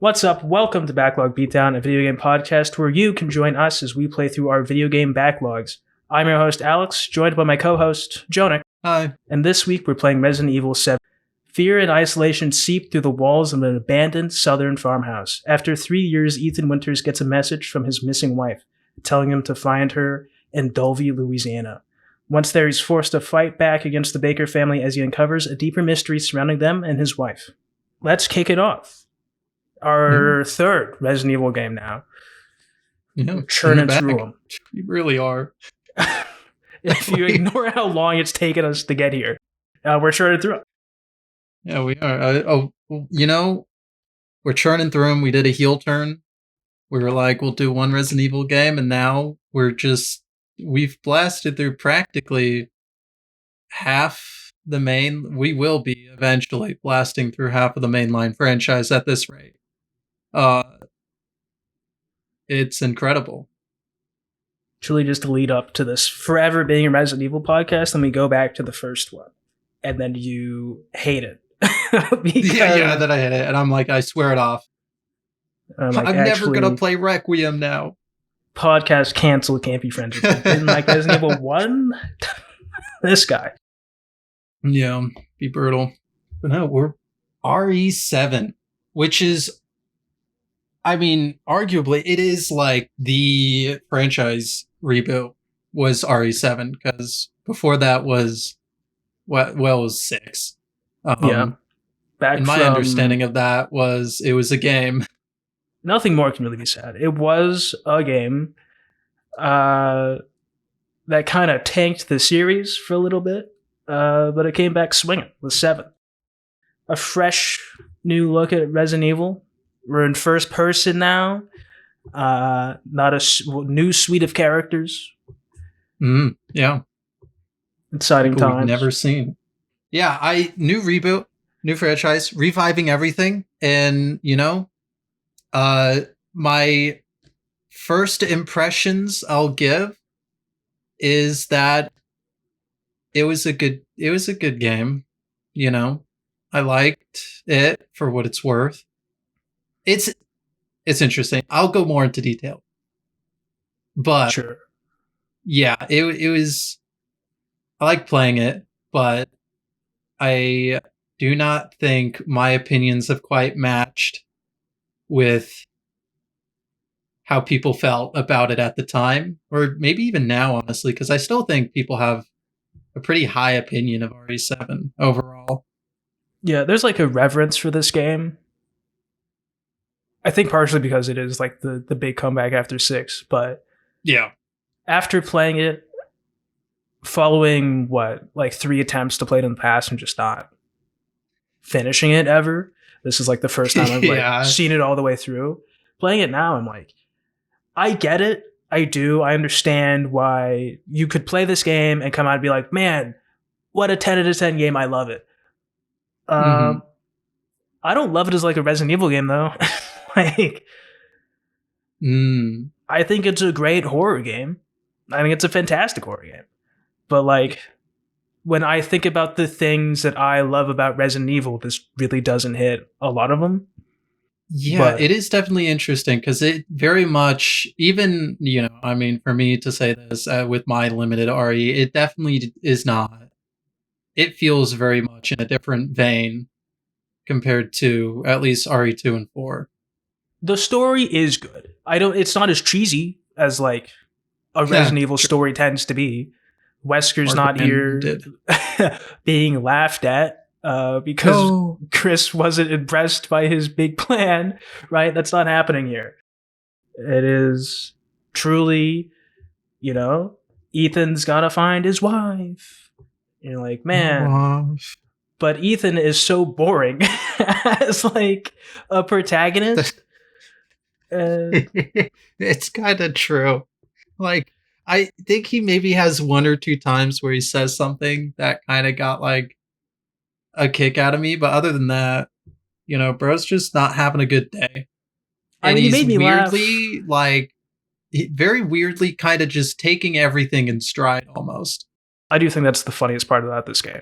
What's up? Welcome to Backlog Beatdown, a video game podcast where you can join us as we play through our video game backlogs. I'm your host, Alex, joined by my co-host, Jonah. Hi. And this week we're playing Resident Evil 7. Fear and isolation seep through the walls of an abandoned southern farmhouse. After 3 years, Ethan Winters gets a message from his missing wife, telling him to find her in Dulvey, Louisiana. Once there, he's forced to fight back against the Baker family as he uncovers a deeper mystery surrounding them and his wife. Let's kick it off. Our third Resident Evil game now. Yeah, churning through them. We really are. If you ignore how long it's taken us to get here, we're churning through them. Yeah, we are. We're churning through them. We did a heel turn. We were like, we'll do one Resident Evil game, and now we've blasted through practically half the main. We will be eventually blasting through half of the mainline franchise at this rate. It's incredible. Truly just to lead up to this forever being a Resident Evil podcast, and we go back to the first one, and then you hate it. Yeah, that I hate it, and I'm like, I swear it off. I'm never gonna play Requiem now. Podcast cancel, can't be friends with you. Didn't like Resident Evil 1? This guy. Yeah, be brutal. But no, we're RE7, which is, I mean, arguably, it is like the franchise reboot was RE7, because before that was, was 6. Yeah. And my understanding of that was it was a game. Nothing more can really be said. It was a game that kind of tanked the series for a little bit, but it came back swinging with 7. A fresh new look at Resident Evil. We're in first person now. Not a new suite of characters. Yeah. Exciting People times. We've never seen. Yeah, new reboot, new franchise, reviving everything. And, my first impressions I'll give is that it was a good game. I liked it for what it's worth. It's interesting. I'll go more into detail. But sure. Yeah, it was, I like playing it, but I do not think my opinions have quite matched with how people felt about it at the time, or maybe even now, honestly, because I still think people have a pretty high opinion of RE7 overall. Yeah, there's like a reverence for this game. I think partially because it is like the big comeback after 6, but yeah, after playing it, following 3 attempts to play it in the past and just not finishing it ever. This is like the first time I've seen it all the way through. Playing it now, I'm like, I get it. I do. I understand why you could play this game and come out and be like, man, what a 10 out of 10 game. I love it. I don't love it as like a Resident Evil game though. I think it's a great horror game. I think it's a fantastic horror game. But like, when I think about the things that I love about Resident Evil, this really doesn't hit a lot of them. Yeah, it is definitely interesting because it very much, even, for me to say this with my limited RE, it definitely is not. It feels very much in a different vein compared to at least RE2 and 4. The story is good. It's not as cheesy as like a Resident Evil story tends to be. Wesker's not here being laughed at because Chris wasn't impressed by his big plan, right? That's not happening here. It is truly, Ethan's got to find his wife. You're like, man. But Ethan is so boring as like a protagonist. It's kind of true. Like, I think he maybe has 1 or 2 times where he says something that kind of got like a kick out of me. But other than that, bro's just not having a good day. And he made me weirdly laugh. Very weirdly kind of just taking everything in stride almost. I do think that's the funniest part about this game.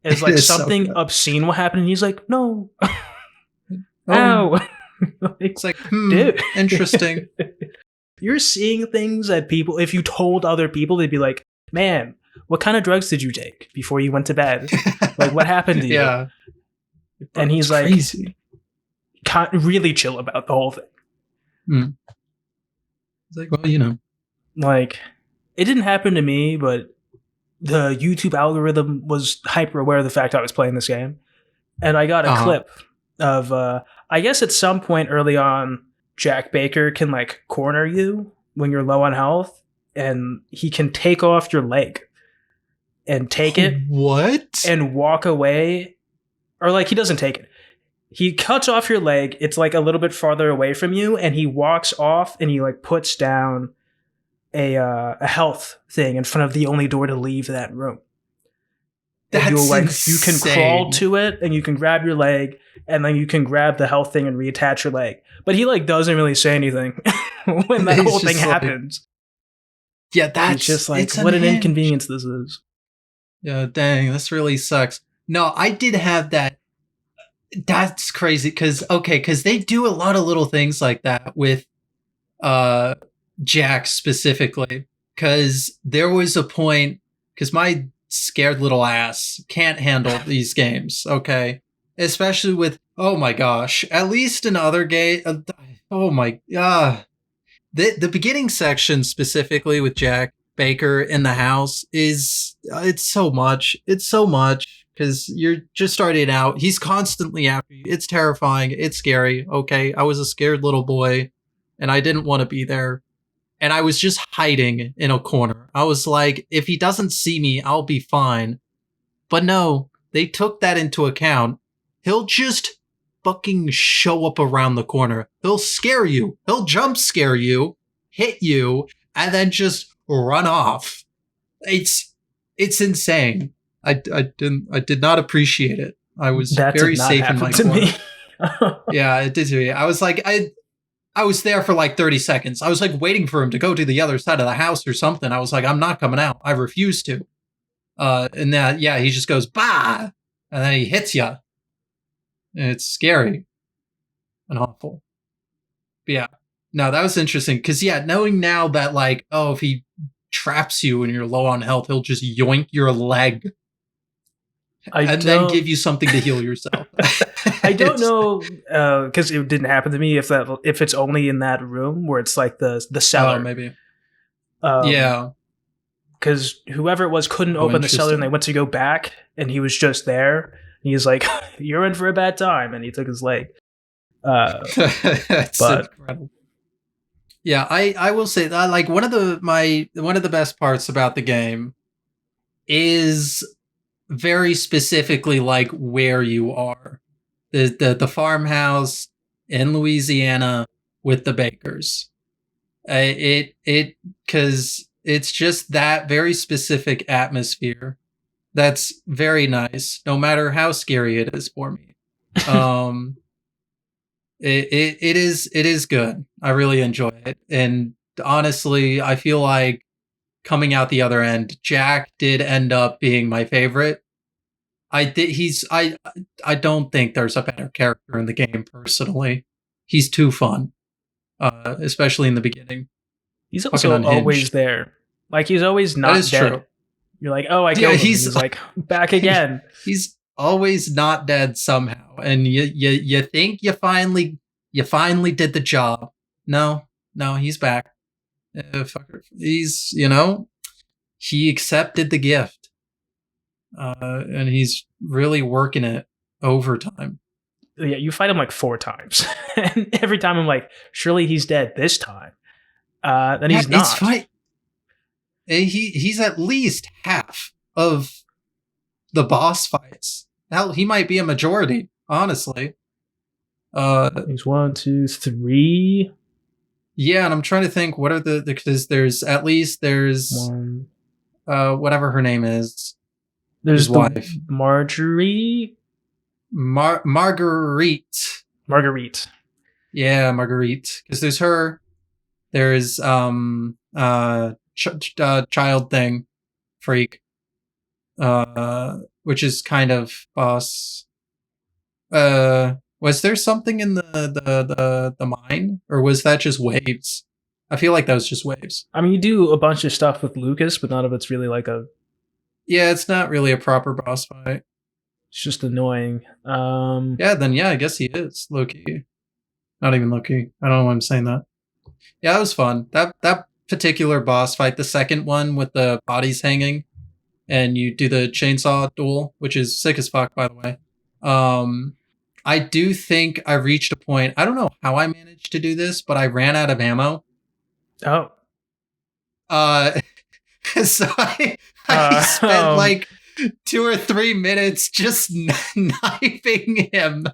It's like something obscene will happen and he's like, no. Oh. It's like, dude, interesting. You're seeing things that people, if you told other people, they'd be like, man, what kind of drugs did you take before you went to bed? Like, what happened to you? Yeah. And he's like, crazy. Really chill about the whole thing. It's like, well, Like, it didn't happen to me, but the YouTube algorithm was hyper aware of the fact I was playing this game. And I got a clip of, I guess at some point early on, Jack Baker can like corner you when you're low on health, and he can take off your leg and take it. What? And walk away. Or like, he doesn't take it. He cuts off your leg. It's like a little bit farther away from you, and he walks off and he like puts down a health thing in front of the only door to leave that room. That's insane. You can crawl to it and you can grab your leg, and then you can grab the health thing and reattach your leg. But he like doesn't really say anything when that whole thing happens. Yeah, that's He's just like, what an inconvenience this is. Yeah, dang, this really sucks. No, I did have that. That's crazy because they do a lot of little things like that with Jack specifically. Because there was a point, because my scared little ass can't handle these games, okay? Especially with, oh my gosh, at least in other games, oh my, the beginning section specifically with Jack Baker in the house is, it's so much, because you're just starting out, he's constantly after you, it's terrifying, it's scary, okay? I was a scared little boy, and I didn't want to be there. And I was just hiding in a corner. I was like, if he doesn't see me, I'll be fine. But no, they took that into account. He'll just fucking show up around the corner. He'll scare you. He'll jump scare you, hit you, and then just run off. It's insane. I did not appreciate it. I was very safe in my corner. Yeah, it did to me. I was like, I was there for like 30 seconds. I was like waiting for him to go to the other side of the house or something. I was like, I'm not coming out. I refuse to. And that, yeah, he just goes, bah! And then he hits you. And it's scary and awful. But yeah, no, that was interesting. Cause yeah, knowing now that like, oh, if he traps you and you're low on health, he'll just yoink your leg. And then give you something to heal yourself. I don't know, because it didn't happen to me. If it's only in that room where it's like the cellar, oh, maybe. Yeah, because whoever it was couldn't open the cellar, and they went to go back, and he was just there. And he's like, "You're in for a bad time," and he took his leg. That's incredible. Yeah, I will say that like one of the best parts about the game is very specifically like where you are. The farmhouse in Louisiana with the Bakers. Because it's just that very specific atmosphere that's very nice, no matter how scary it is for me. It is good. I really enjoy it, and honestly, I feel like coming out the other end, Jack did end up being my favorite. I don't think there's a better character in the game personally. He's too fun. Especially in the beginning. He's also always there. Like he's always not dead. True. You're like, oh, I killed him. He's like back again. He's always not dead somehow. And you think you finally did the job. No, he's back. He's, he accepted the gift. And he's really working it overtime. Yeah, you fight him like 4 times. And every time I'm like, surely he's dead this time. Then he's not. It's fine. He's at least half of the boss fights. Hell, he might be a majority, honestly. He's 1, 2, 3. Yeah, and I'm trying to think what are because there's one, whatever her name is. There's his wife. Marguerite. Marguerite. Yeah, Marguerite. Because there's her. There's child thing, freak. Which is kind of boss. Was there something in the mine, or was that just waves? I feel like that was just waves. I mean, you do a bunch of stuff with Lucas, but none of it's really like a. Yeah, it's not really a proper boss fight. It's just annoying. Yeah, then yeah, I guess he is Loki. Not even Loki. I don't know why I'm saying that. Yeah, that was fun. That particular boss fight, the second one with the bodies hanging, and you do the chainsaw duel, which is sick as fuck, by the way. Um, I do think I reached a point. I don't know how I managed to do this, but I ran out of ammo. Oh. Uh, so I spent Um, like 2 or 3 minutes just knifing him.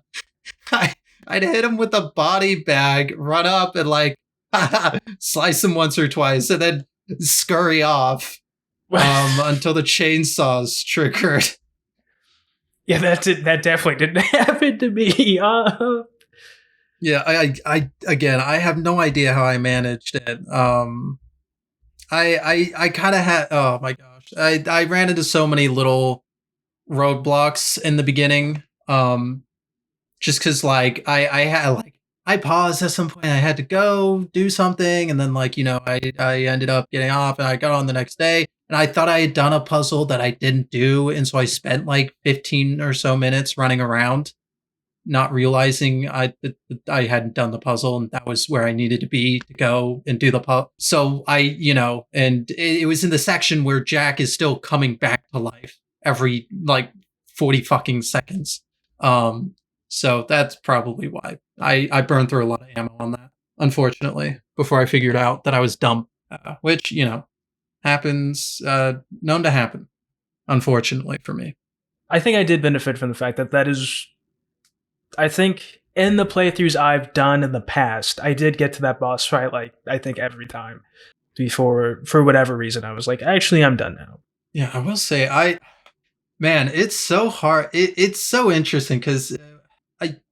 I, I'd hit him with a body bag, run up and like slice him once or twice, and then scurry off until the chainsaw's triggered. yeah, that definitely didn't happen to me. Yeah, I again, I have no idea how I managed it. I kind of had. Oh my gosh, I ran into so many little roadblocks in the beginning. Just because like I had like I paused at some point. I had to go do something, and then like I ended up getting off, and I got on the next day, and I thought I had done a puzzle that I didn't do, and so I spent like 15 or so minutes running around, not realizing I hadn't done the puzzle, and that was where I needed to be to go and do the puzzle. So and it was in the section where Jack is still coming back to life every like 40 fucking seconds. So that's probably why I burned through a lot of ammo on that, unfortunately, before I figured out that I was dumb, which happens, known to happen, unfortunately for me. I think I did benefit from the fact that is. I think in the playthroughs I've done in the past, I did get to that boss fight like I think every time before for whatever reason I was like, actually I'm done now. Yeah, I will say man, it's so hard. It's so interesting because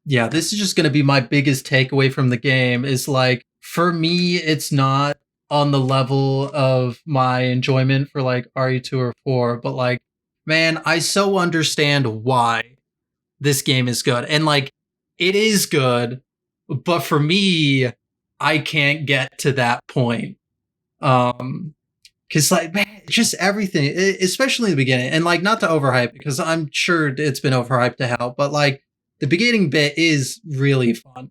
this is just going to be my biggest takeaway from the game is like, for me, it's not on the level of my enjoyment for like RE2 or 4, but like, man, I so understand why this game is good. And like, it is good, but for me, I can't get to that point. Cause like, man, just everything, especially in the beginning, and like not to overhype because I'm sure it's been overhyped to hell, but like the beginning bit is really fun.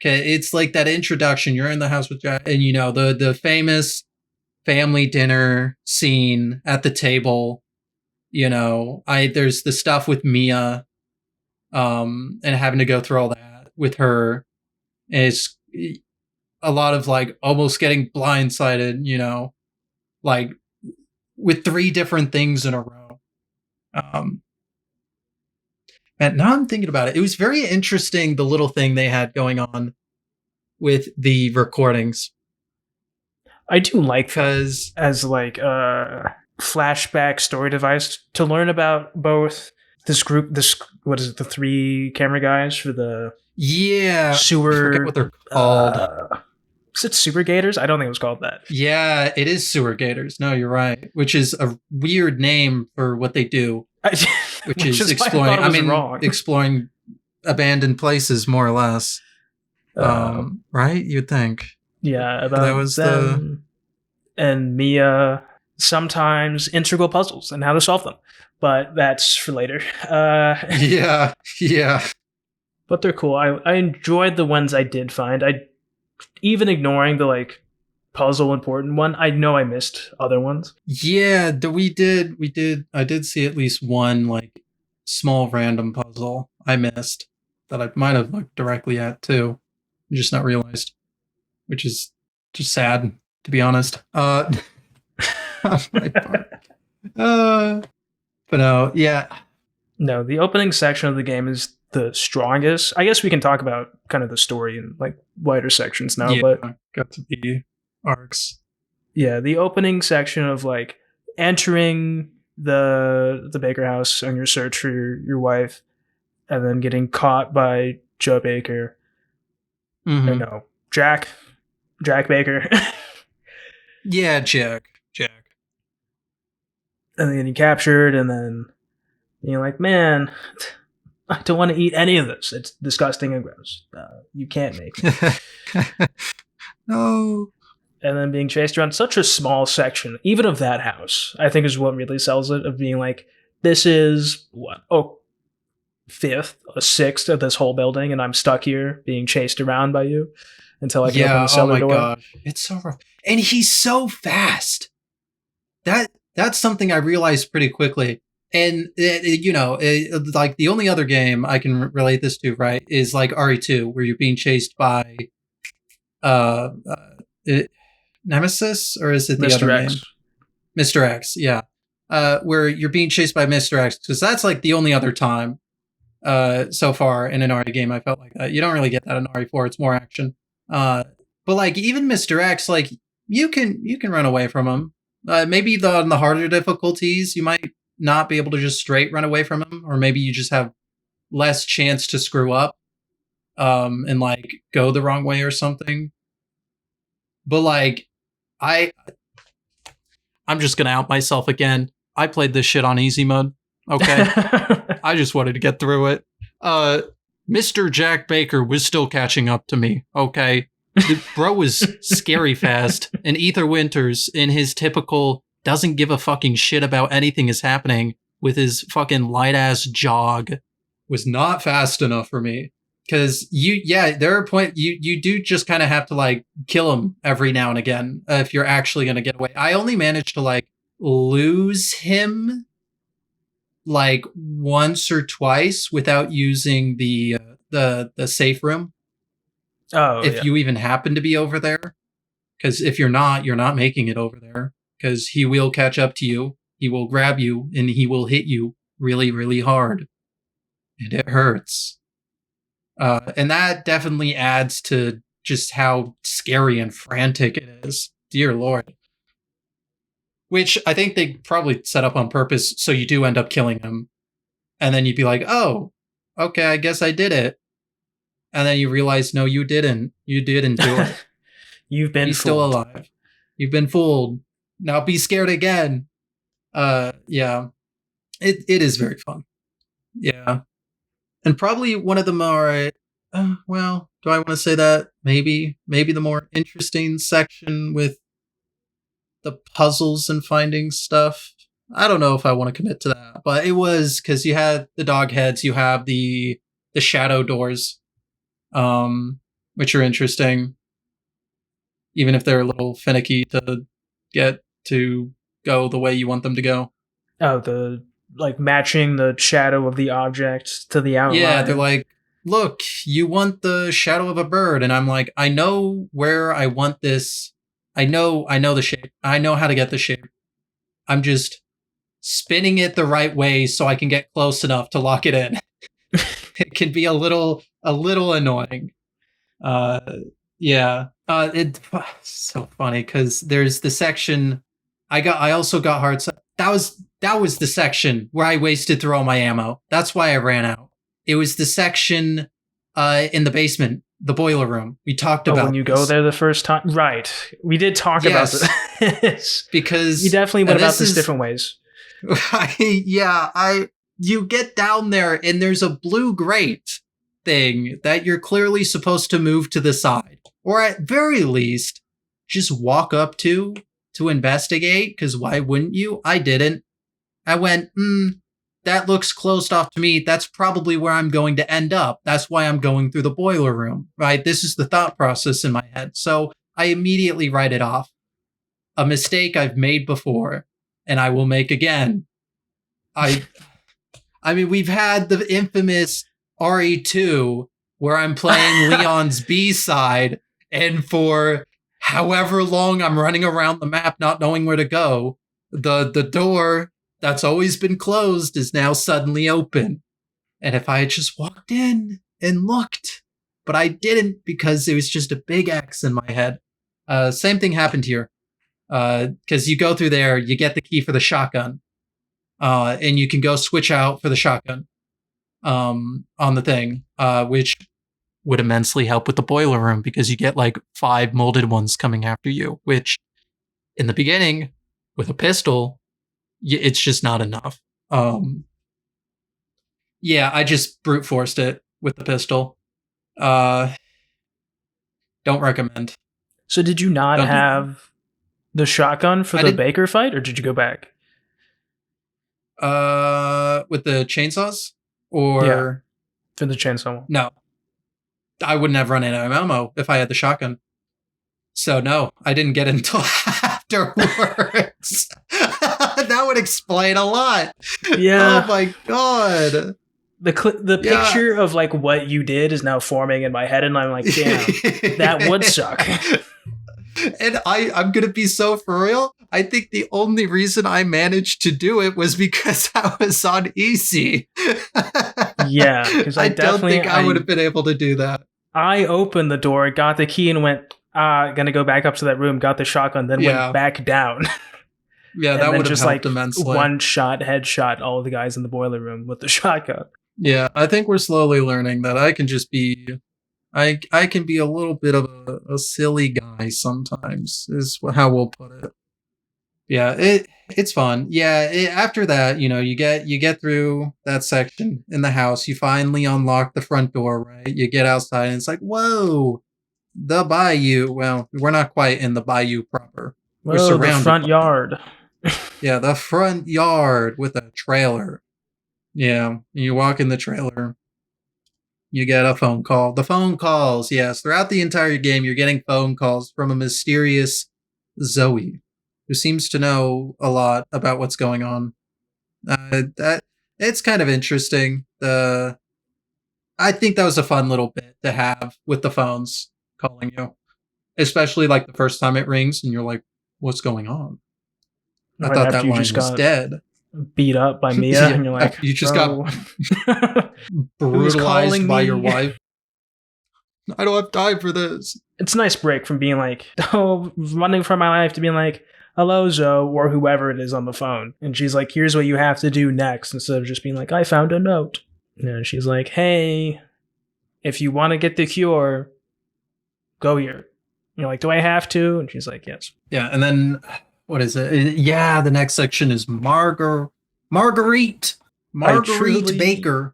Okay, it's like that introduction. You're in the house with Jack, and the famous family dinner scene at the table. There's the stuff with Mia, and having to go through all that with her. And it's a lot of like almost getting blindsided. Like with 3 different things in a row. Um, and now I'm thinking about it. It was very interesting, the little thing they had going on with the recordings. I do like Because, as like a flashback story device to learn about both this what is it, the 3 camera guys for the yeah, sewer, I forget what they're called. Is it Sewer Gators? I don't think it was called that. Yeah, it is Sewer Gators. No, you're right. Which is a weird name for what they do. Which is exploring. Exploring abandoned places, more or less. Right? You'd think. Yeah, about that was them and Mia. Sometimes integral puzzles and how to solve them, but that's for later. Yeah. But they're cool. I enjoyed the ones I did find. I even ignoring the like puzzle important one, I know I missed other ones. Yeah, we did. I did see at least one like small random puzzle I missed that I might have looked directly at too, just not realized, which is just sad to be honest. But no, yeah. No, the opening section of the game is the strongest. I guess we can talk about kind of the story in like wider sections now, but got to be arcs. Yeah, the opening section of like entering the Baker house on your search for your wife, and then getting caught by Joe Baker. Mm-hmm. Or no, Jack Baker. Yeah, Jack. And then getting captured, and then you're like, man, I don't want to eat any of this. It's disgusting and gross. You can't make me. No. And then being chased around such a small section, even of that house, I think is what really sells it. Of being like, this is what fifth, a sixth of this whole building, and I'm stuck here being chased around by you until I can open the cellar door. Gosh, it's so rough, and he's so fast. That's something I realized pretty quickly. And like the only other game I can relate this to, right, is like RE2, where you're being chased by Nemesis, or is it the Mr. other X. name? Mr. X, yeah. Where you're being chased by Mr. X, because that's like the only other time so far in an RE game I felt like that. You don't really get that in RE4. It's more action. But like even Mr. X, like you can run away from him. Maybe on the harder difficulties, you might not be able to just straight run away from him, or maybe you just have less chance to screw up and like go the wrong way or something. But like I'm just gonna out myself again. I played this shit on easy mode. Okay. I just wanted to get through it. Mr. Jack Baker was still catching up to me. Okay. The bro was scary fast, and Ether Winters, in his typical doesn't give a fucking shit about anything is happening with his fucking light ass jog, was not fast enough for me. Because there are points you do just kind of have to like kill him every now and again if you're actually gonna get away. I only managed to like lose him like once or twice without using the safe room. Oh, if you even happen to be over there, because if you're not making it over there, because he will catch up to you, he will grab you, and he will hit you really, really hard, and it hurts. And that definitely adds to just how scary and frantic it is. Dear Lord. Which I think they probably set up on purpose, so you do end up killing him. And then you'd be like, oh, okay, I guess I did it. And then you realize, no, you didn't. You didn't do it. You've been He's fooled. still alive. You've been fooled. Now be scared again. Yeah. It is very fun. Yeah. And probably one of the more, well, do I want to say that? Maybe the more interesting section with the puzzles and finding stuff. I don't know if I want to commit to that, but it was because you had the dog heads, you have the shadow doors, which are interesting, even if they're a little finicky to get to go the way you want them to go. Oh, the like matching the shadow of the object to the outline. Yeah, they're like, look, you want the shadow of a bird, and I'm like, I know where I want this. I know the shape. I know how to get the shape. I'm just spinning it the right way so I can get close enough to lock it in. It can be a little annoying. Yeah. It's so funny because there's the section I also got hard. That was the section where I wasted through all my ammo. That's why I ran out. It was the section in the basement, the boiler room. We talked about when you go there the first time. Right. We did talk about this. Because you definitely went about this different ways. You get down there and there's a blue grate thing that you're clearly supposed to move to the side, or at very least just walk up to investigate, because why wouldn't you? I didn't. I went, that looks closed off to me. That's probably where I'm going to end up. That's why I'm going through the boiler room, right? This is the thought process in my head. So I immediately write it off. A mistake I've made before, and I will make again. I mean, we've had the infamous RE2 where I'm playing Leon's B-side, and for however long I'm running around the map not knowing where to go, the door that's always been closed is now suddenly open. And if I had just walked in and looked, but I didn't because it was just a big X in my head. Same thing happened here. Because you go through there, you get the key for the shotgun. And you can go switch out for the shotgun on the thing, which would immensely help with the boiler room because you get like 5 molded ones coming after you, which in the beginning with a pistol, it's just not enough. Yeah, I just brute forced it with the pistol. Uh, don't recommend. So did you not Don't do that. have the shotgun for I the did. Baker fight, or did you go back? With the chainsaws, Yeah, or for the chainsaw one. no, I wouldn't have run out of ammo if I had the shotgun. So no, I didn't get it until afterwards. That would explain a lot. Oh Yeah, my god. the Yeah. picture of like what you did is now forming in my head, and I'm like, damn, that would suck. And I'm gonna be so for real. I think the only reason I managed to do it was because I was on easy. Yeah, because I I don't definitely think I would have been able to do that. I opened the door, got the key, and went, gonna go back up to that room, got the shotgun, then went Yeah. back down. Yeah, And that then would have just helped like immensely. one shot, headshot all the guys in the boiler room with the shotgun. Yeah, I think we're slowly learning that I can just be I can be a little bit of a silly guy sometimes is how we'll put it. Yeah, it's fun. Yeah, after that, you get through that section in the house. You finally unlock the front door, right? You get outside, and it's like, whoa, the bayou. Well, we're not quite in the bayou proper. We're Whoa, the surrounded front by it. yard. Yeah, the front yard with a trailer. Yeah, you walk in the trailer. You get a phone call. The phone calls, yes. Throughout the entire game, you're getting phone calls from a mysterious Zoe, who seems to know a lot about what's going on. That it's kind of interesting. I think that was a fun little bit to have with the phones calling you, especially like the first time it rings and you're like, "What's going on?" I Right thought after that you line just was got dead. beat up by Mia, Yeah, and you're like, you just got bro, who's brutalized calling by your me? wife. I don't have time for this. It's a nice break from being like, oh, running for my life to being like, hello, Zoe, or whoever it is on the phone. And she's like, here's what you have to do next, instead of just being like, I found a note. And she's like, hey, if you want to get the cure, go here. And you're like, do I have to? And she's like, yes. Yeah, and then what is it? Yeah, the next section is Marguerite I Marguerite truly, Baker.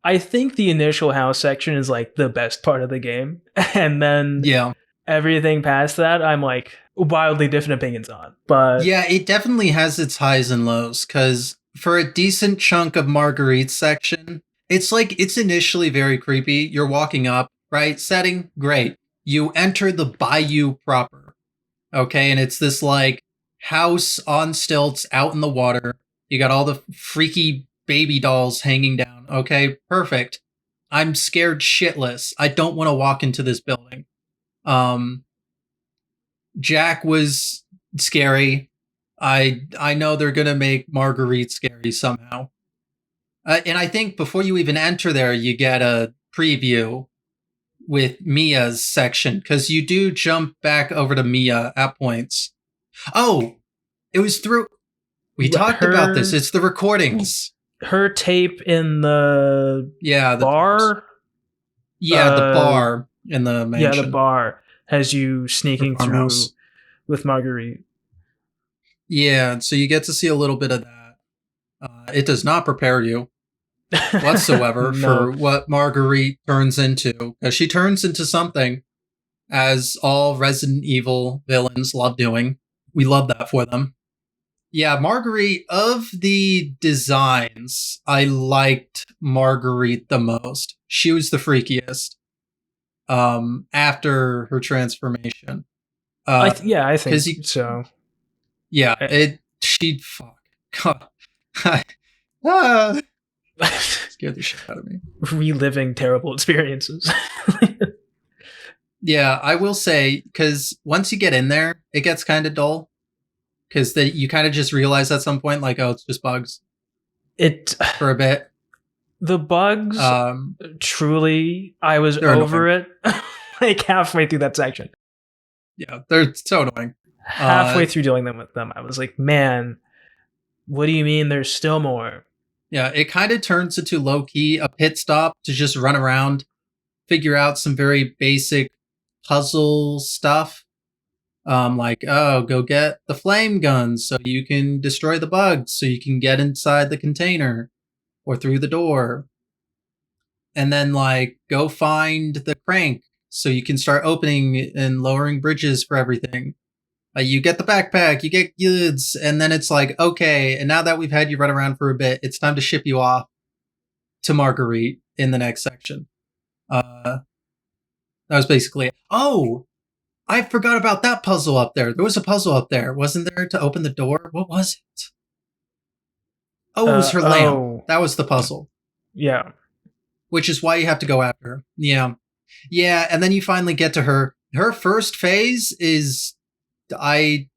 I think the initial house section is like the best part of the game. And then Yeah, everything past that, I'm like wildly different opinions on. But yeah, it definitely has its highs and lows because for a decent chunk of Marguerite's section, it's like it's initially very creepy. You're walking up, right? Setting, great. You enter the bayou proper, okay, and it's this like house on stilts out in the water. You got all the freaky baby dolls hanging down. Okay, perfect. I'm scared shitless. I don't want to walk into this building. Um, Jack was scary. I know they're gonna make Marguerite scary somehow. And I think before you even enter there, you get a preview with Mia's section because you do jump back over to Mia at points. Oh, it was through. We talked about this. her It's the recordings. her tape in the Yeah, the tapes. bar, Yeah, the bar in the yeah, the mansion bar has you or sneaking through farmhouse. with Marguerite. Yeah, so you get to see a little bit of that. It does not prepare you whatsoever No, for what Marguerite turns into, because she turns into something, as all Resident Evil villains love doing. We love that for them. Yeah, Marguerite, of the designs, I liked Marguerite the most. She was the freakiest after her transformation. yeah, I think Because so. yeah, she fuck. Ah, scared the shit out of me. Reliving terrible experiences. Yeah, I will say, because once you get in there, it gets kind of dull. Because you kind of just realize at some point, like, oh, it's just bugs It for a bit. the bugs truly, I was They're over annoying. it like halfway through that section. Yeah, they're so annoying. Halfway through dealing with them, I was like, man, what do you mean there's still more? Yeah, it kind of turns into low key a pit stop to just run around, figure out some very basic puzzle stuff. Like, oh, go get the flame guns so you can destroy the bugs, so you can get inside the container or through the door. and then like go find the crank so you can start opening and lowering bridges for everything. You get the backpack, you get goods, and then it's like, okay, and now that we've had you run around for a bit, it's time to ship you off to Marguerite in the next section. That was basically it. Oh, I forgot about that puzzle up there. There was a puzzle up there, wasn't there, to open the door? What was it? Oh, it was her lamp. That was the puzzle. Yeah. Which is why you have to go after her. Yeah. Yeah, and then you finally get to her. Her first phase is they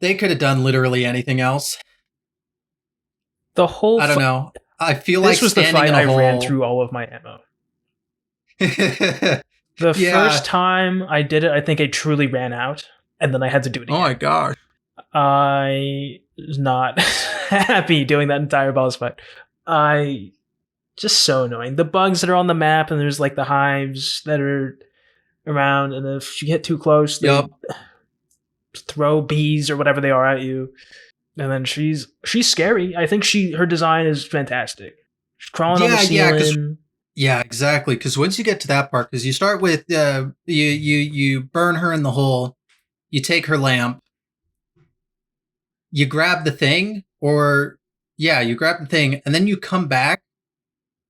could have done literally anything else. The whole I don't know. I feel this like was the fight I hole... ran through all of my ammo. The first time I did it, I think I truly ran out, and then I had to do it again. Oh my gosh. I was not happy doing that entire boss fight. Just so annoying. The bugs that are on the map, and there's like the hives that are around, and if you get too close, they throw bees or whatever they are at you. And then she's scary. I think her design is fantastic. She's crawling on the ceiling. Yeah, exactly. Because once you get to that part, because you start with you burn her in the hole, you take her lamp, you grab the thing, you grab the thing, and then you come back.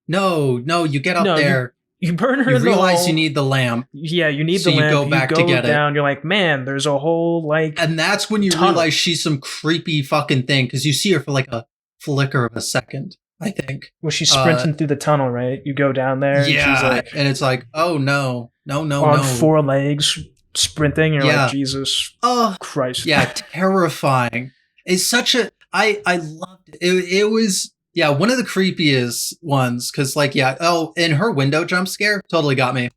No, you get up there. You burn her in the hole. You realize you need the lamp. Yeah, you need the lamp. So you go back to get down, it. You're like, man, there's a whole like... And that's when you realize she's some creepy fucking thing, because you see her for like a flicker of a second, I think. Well, she's sprinting through the tunnel, right? You go down there, yeah, and she's like... And it's like, oh no. On 4 legs, sprinting, you're like, Jesus Christ. Yeah, terrifying. It's such a... I loved it. It was... Yeah, one of the creepiest ones, because and her window jump scare totally got me.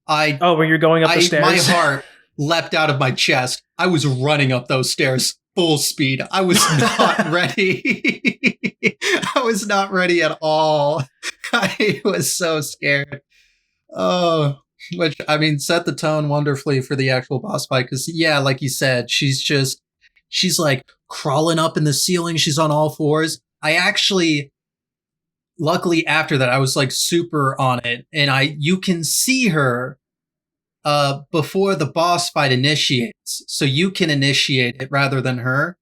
Where you're going up the stairs? My heart leapt out of my chest. I was running up those stairs full speed. I was not ready. I was not ready at all. I was so scared. Oh, which, I mean, set the tone wonderfully for the actual boss fight, because, like you said, she's like crawling up in the ceiling. She's on all fours. I actually, luckily after that, I was like super on it, and you can see her before the boss fight initiates, so you can initiate it rather than her.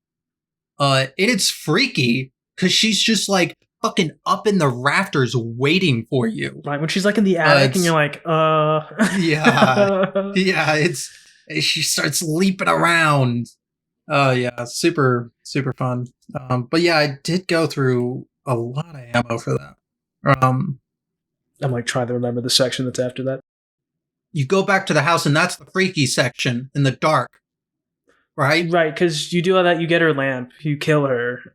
It's freaky because she's just like fucking up in the rafters waiting for you. Right, when she's like in the attic, and you're like, she starts leaping around. Oh yeah, super fun. But yeah, I did go through a lot of ammo for that. I'm like trying to remember the section that's after that. You go back to the house, and that's the freaky section in the dark, right? Right, because you do all that. You get her lamp. You kill her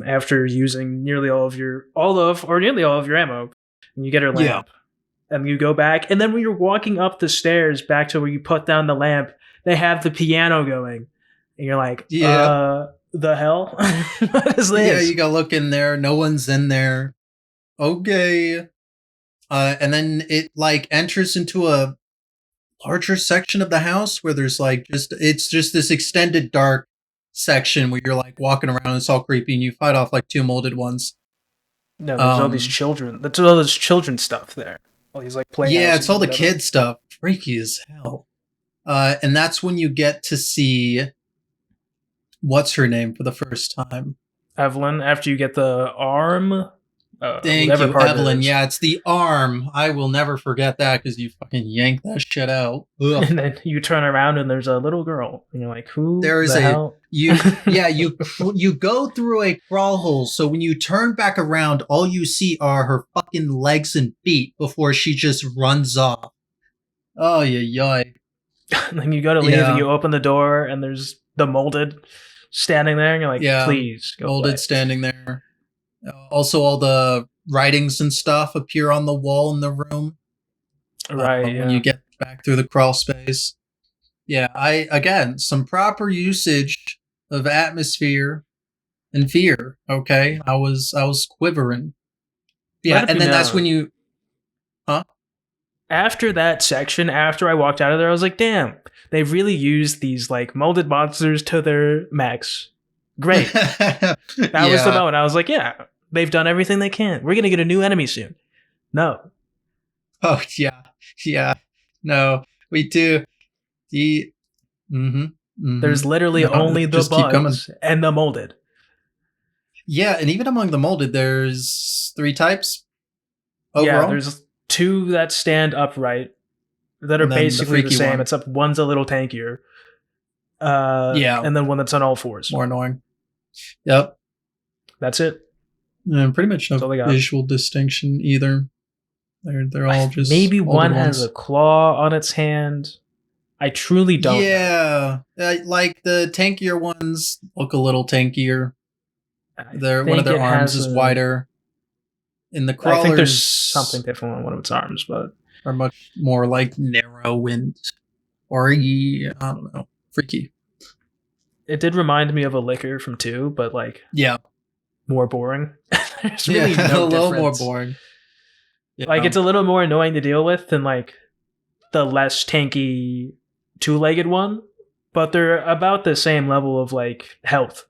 after using nearly all of your ammo. And you get her lamp, and you go back. And then when you're walking up the stairs back to where you put down the lamp, they have the piano going. And you're like, the hell? What is this? Yeah, you go look in there. No one's in there. Okay. And then it like enters into a larger section of the house where there's like it's just this extended dark section where you're like walking around and it's all creepy, and you fight off like 2 molded ones. No, there's all these children. There's all this children stuff there. All these like playhouses. Yeah, it's all the kid stuff. Freaky as hell. And that's when you get to see what's her name for the first time. Evelyn, after you get the arm. Thank you, Evelyn. Yeah, it's the arm. I will never forget that because you fucking yanked that shit out. Ugh. And then you turn around and there's a little girl. And you're like, who the hell? You go through a crawl hole, so when you turn back around, all you see are her fucking legs and feet before she just runs off. Oh, yeah. And then you go to leave and you open the door and there's the molded standing there, and you're like, please go molded play. Standing there. Also, all the writings and stuff appear on the wall in the room. Right. When you get back through the crawl space. Yeah, some proper usage of atmosphere and fear. Okay, I was quivering. Yeah, and then that's when you. Huh? After that section, after I walked out of there, I was like, damn, they've really used these like molded monsters to their max. Great. That was the moment. I was like, yeah, They've done everything they can. We're gonna get a new enemy soon. No, Oh yeah, yeah. No, we do. The mm-hmm, mm-hmm. there's literally No, only the just keep coming. bugs and the molded. Yeah, and even among the molded, there's 3 types Yeah, overall, there's 2 that stand upright that are and then the basically the freaky same, one. except one's a little tankier. Yeah, And then one that's on all fours. more annoying. Yep. That's it. And pretty much That's no all they got. visual distinction either. They're all just Maybe molded one has ones. a claw on its hand. I truly don't know. Yeah, like the tankier ones look a little tankier. One of think their it arms has is a- wider. In the I think there's crawlers something different on one of its arms, but are much more like narrow and or I don't know, freaky. it did remind me of a liquor from 2, but like Yeah, more boring. There's really yeah, no a little more difference. boring. Yeah. Like it's a little more annoying to deal with than like the less tanky 2-legged one, but they're about the same level of like health.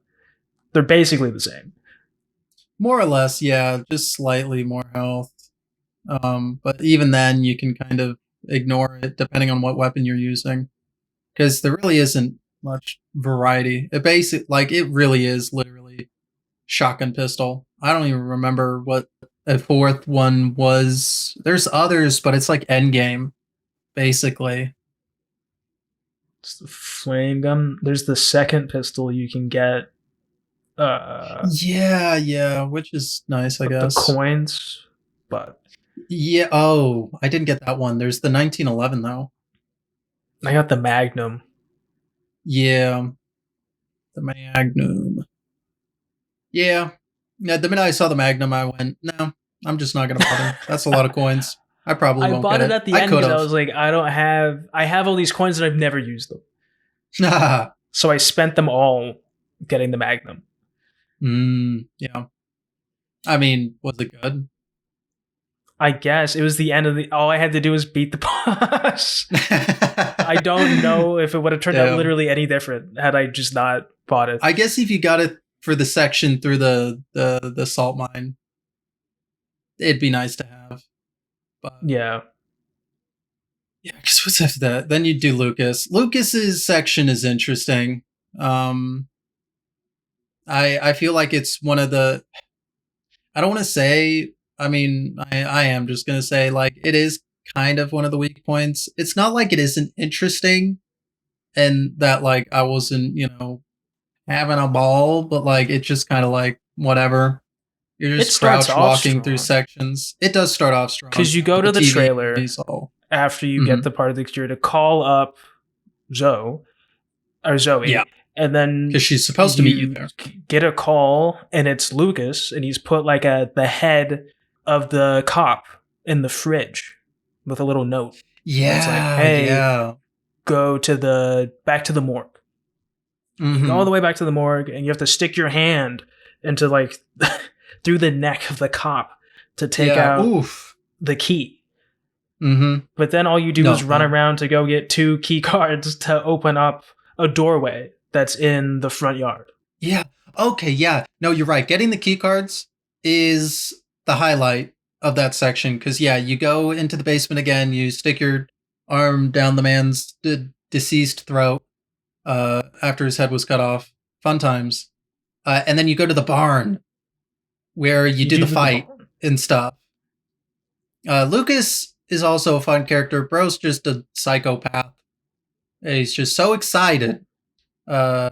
They're basically the same. More or less, yeah, just slightly more health. But even then, you can kind of ignore it depending on what weapon you're using, because there really isn't much variety. It really is literally shotgun pistol. I don't even remember what a 4th one was. There's others, but it's like endgame, basically. It's the flame gun. There's the second pistol you can get. Yeah, which is nice, I guess. The coins, but Yeah. Oh, I didn't get that one. There's the 1911 though. I got the Magnum. Yeah, the Magnum. Yeah. Yeah, the minute I saw the Magnum, I went, no, I'm just not gonna bother. That's a lot of coins. I probably I won't bought get it at the end because I could've. was like, I have all these coins and I've never used them. So I spent them all getting the Magnum. Yeah. I mean, was it good? I guess it was the end of the. All I had to do was beat the boss. I don't know if it would have turned out literally any different had I just not bought it. I guess if you got it for the section through the salt mine, it'd be nice to have. But yeah. Because what's after that? Then you do Lucas. Lucas's section is interesting. I feel like it's one of the. I don't want to say. I mean, I am just gonna say like it is kind of one of the weak points. It's not like it isn't interesting, and that like I wasn't having a ball, but like it's just kind of like whatever. You're just crouch walking through sections. It does start off strong because you go to the trailer after you get the part of the cure to call up Zoe, yeah, and then because she's supposed to meet you there. Get a call, and it's Lucas, and he's put like the head of the cop in the fridge with a little note. Yeah, it's like, hey, go to back to the morgue. You go all the way back to the morgue, and you have to stick your hand into like through the neck of the cop to take out the key. But then all you do is run around to go get 2 key cards to open up a doorway that's in the front yard. Yeah. Okay. Yeah. No, you're right. Getting the key cards is the highlight of that section because you go into the basement again. You stick your arm down the man's deceased throat after his head was cut off. Fun times. And then you go to the barn where you do the fight and stuff. Lucas is also a fun character. Bro's just a psychopath. He's just so excited. A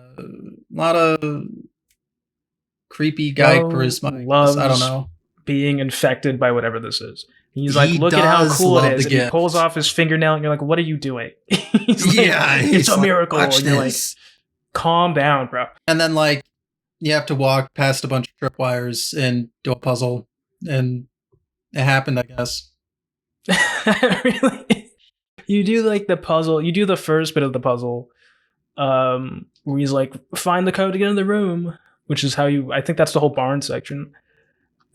lot of creepy guy charisma. I don't know. Being infected by whatever this is. He's like, look at how cool it is. And he pulls off his fingernail and you're like, what are you doing? He's like, it's a miracle. And you're like, calm down, bro. And then like you have to walk past a bunch of tripwires and do a puzzle. And it happened, I guess. Really? You do like the puzzle. You do the first bit of the puzzle. Where he's like, find the code to get in the room, which is how I think that's the whole barn section.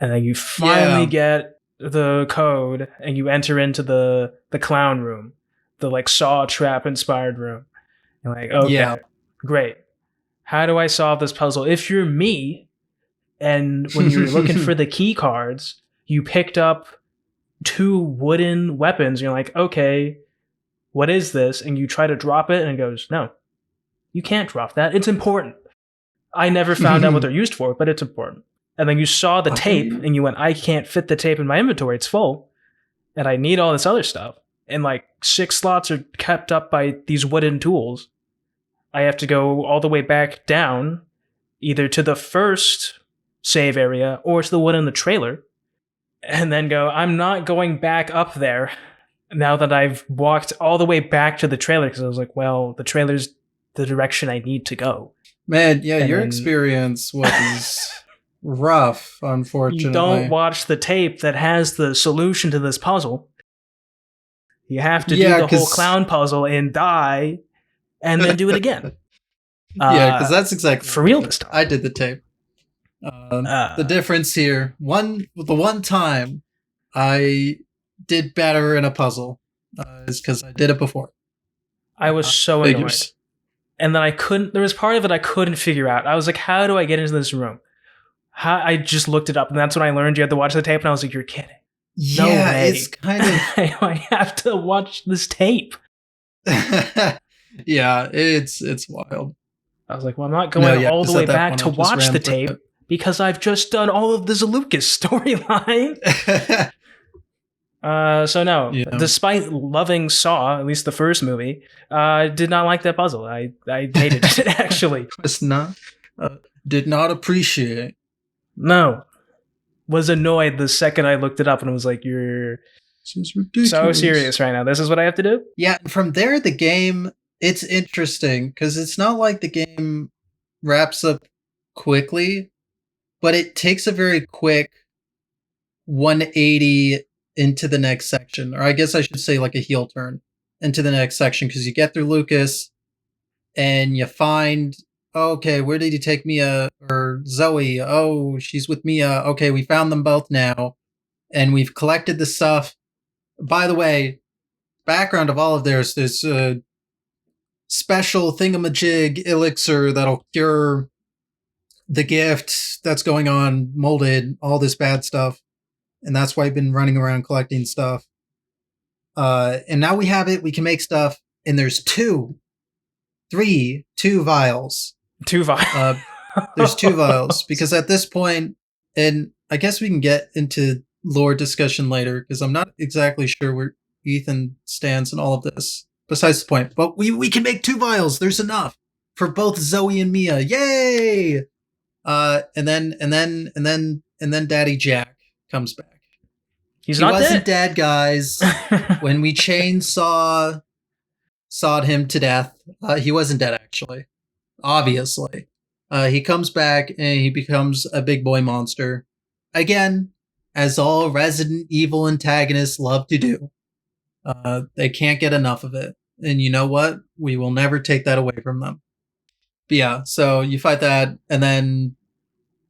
And then you finally get the code and you enter into the clown room, the like Saw trap inspired room. You're like, okay, great. How do I solve this puzzle? If you're me, And when you were looking for the key cards, you picked up 2 wooden weapons. You're like, okay, what is this? And you try to drop it, and it goes, no, you can't drop that. It's important. I never found out what they're used for, but it's important. And then you saw the tape, and you went, I can't fit the tape in my inventory. It's full. And I need all this other stuff. And like 6 slots are kept up by these wooden tools. I have to go all the way back down, either to the first save area or to the one in the trailer, and then go, I'm not going back up there now that I've walked all the way back to the trailer, because I was like, well, the trailer's the direction I need to go. Man, yeah, and your experience was rough, unfortunately. You don't watch the tape that has the solution to this puzzle. You have to do the whole clown puzzle and die, and then do it again. Yeah, because that's exactly for real this time. I did the tape. The difference here, the one time I did better in a puzzle is because I did it before. I was so annoyed. And then I couldn't, there was part of it I couldn't figure out. I was like, how do I get into this room? I just looked it up, and that's when I learned you had to watch the tape, and I was like, you're kidding. Yeah, no way. It's kind of... I have to watch this tape. Yeah, it's wild. I was like, well, I'm not going all the way back to watch the tape because I've just done all of this Lucas storyline. So no, despite loving Saw, at least the first movie, I did not like that puzzle. I hated it, actually. Did not appreciate. No. Was annoyed the second I looked it up and was like, you're so serious right now. This is what I have to do? Yeah, from there, the game, it's interesting because it's not like the game wraps up quickly, but it takes a very quick 180 into the next section. Or I guess I should say like a heel turn into the next section, because you get through Lucas and you find... Okay, where did he take Mia or Zoe? Oh, she's with Mia. Okay, we found them both now, and we've collected the stuff. By the way, background of all of this special thingamajig elixir that'll cure the gift that's going on, molded, all this bad stuff, and that's why I've been running around collecting stuff. And now we have it. We can make stuff, and there's two vials. 2 vials. There's 2 vials, because at this point, and I guess we can get into lore discussion later, because I'm not exactly sure where Ethan stands in all of this. Besides the point, but we can make 2 vials. There's enough for both Zoe and Mia. Yay! And then Daddy Jack comes back. He wasn't dead, guys. When we sawed him to death, he wasn't dead, actually. Obviously. He comes back and he becomes a big boy monster. Again, as all Resident Evil antagonists love to do. They can't get enough of it. And you know what? We will never take that away from them. But yeah, so you fight that, and then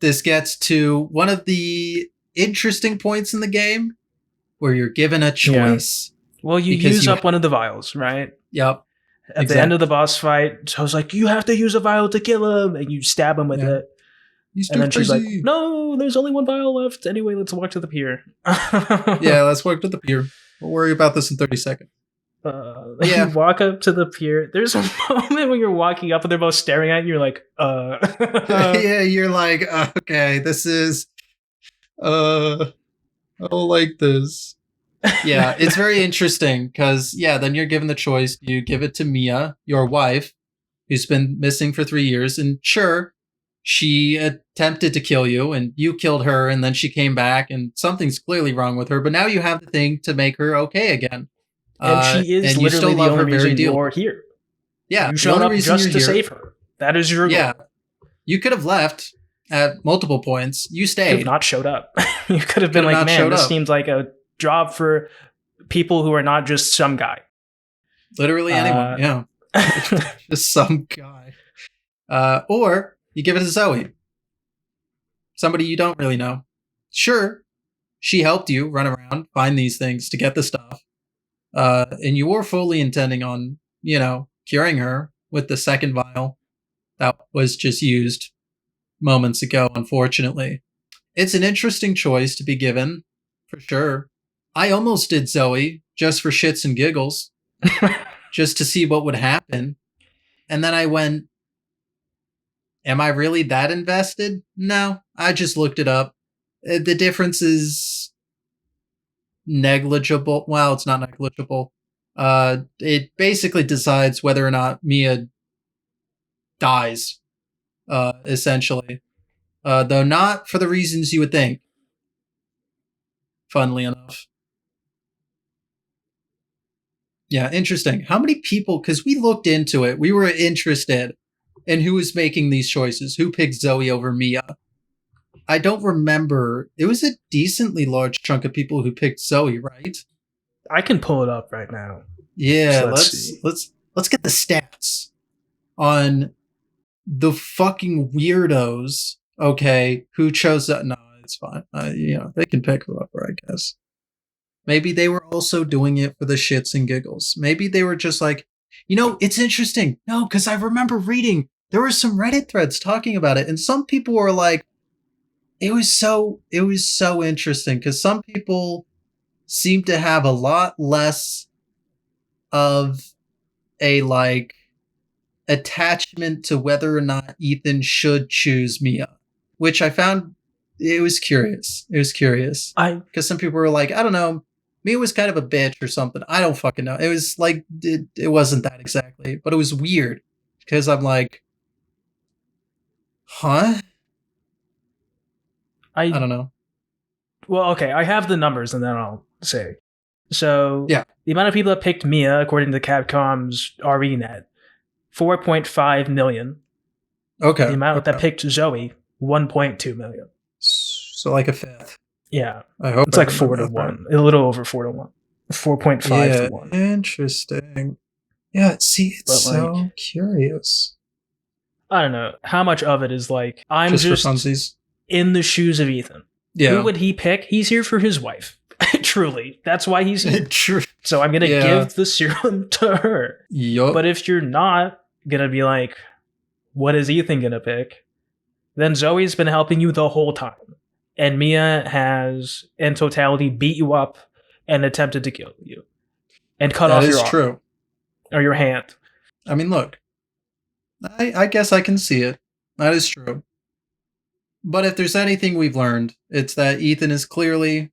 this gets to one of the interesting points in the game where you're given a choice. Yeah. Well, you use up one of the vials, right? Yep. At the end of the boss fight, so I was like, you have to use a vial to kill him, and you stab him with it. And then she's like, no, there's only 1 vial left. Anyway, let's walk to the pier. Yeah, let's walk to the pier. We'll worry about this in 30 seconds. You walk up to the pier. There's a moment when you're walking up and they're both staring at you. You're like, Yeah, you're like, okay, this is... I don't like this. Yeah, it's very interesting because, then you're given the choice. You give it to Mia, your wife, who's been missing for 3 years. And sure, she attempted to kill you and you killed her, and then she came back and something's clearly wrong with her. But now you have the thing to make her okay again. And she is literally the only reason you're here. Yeah, you showed up just to save her. That is your goal. Yeah, you could have left at multiple points. You stayed. You could have not showed up. You could have been like, man, this seems like a job for people who are not just some guy. Literally anyone, yeah. Just some guy. Or you give it to Zoe. Somebody you don't really know. Sure, she helped you run around, find these things to get the stuff. And you were fully intending on, curing her with the second vial that was just used. moments ago, unfortunately. It's an interesting choice to be given, for sure. I almost did Zoe just for shits and giggles, just to see what would happen. And then I went, am I really that invested? No, I just looked it up. The difference is negligible. Well, it's not negligible. It basically decides whether or not Mia dies, essentially. Though not for the reasons you would think, funnily enough. Yeah, interesting. How many people, because we looked into it, we were interested in who was making these choices, who picked Zoe over Mia. I don't remember. It was a decently large chunk of people who picked Zoe, right? I can pull it up right now. Yeah, So let's get the stats on the fucking weirdos, okay, who chose that. No, it's fine. They can pick whoever, I guess. Maybe they were also doing it for the shits and giggles. Maybe they were just like, it's interesting. No, because I remember reading, there were some Reddit threads talking about it, and some people were like, it was so interesting, because some people seem to have a lot less of a, like, attachment to whether or not Ethan should choose Mia, which I found, it was curious. Because some people were like, I don't know, Mia was kind of a bitch or something. I don't fucking know. It was like, it wasn't that exactly, but it was weird because I'm like, huh? I don't know. Well, okay, I have the numbers and then I'll say. So, yeah, the amount of people that picked Mia, according to Capcom's RENet, 4.5 million. Okay. The amount that picked Zoe, 1.2 million. So like a fifth. Yeah. I hope it's like 4 to 1. A little over 4 to 1. 4.5 to 1. Interesting. Yeah, see, it's so curious. I don't know. How much of it is like, I'm just for funsies. In the shoes of Ethan. Yeah. Who would he pick? He's here for his wife. Truly. That's why he's here. True. So I'm going to give the serum to her. Yup. But if you're not going to be like, what is Ethan going to pick? Then Zoe's been helping you the whole time. And Mia has, in totality, beat you up and attempted to kill you. And cut off your arm. True. Or your hand. I mean, look. I guess I can see it. That is true. But if there's anything we've learned, it's that Ethan is clearly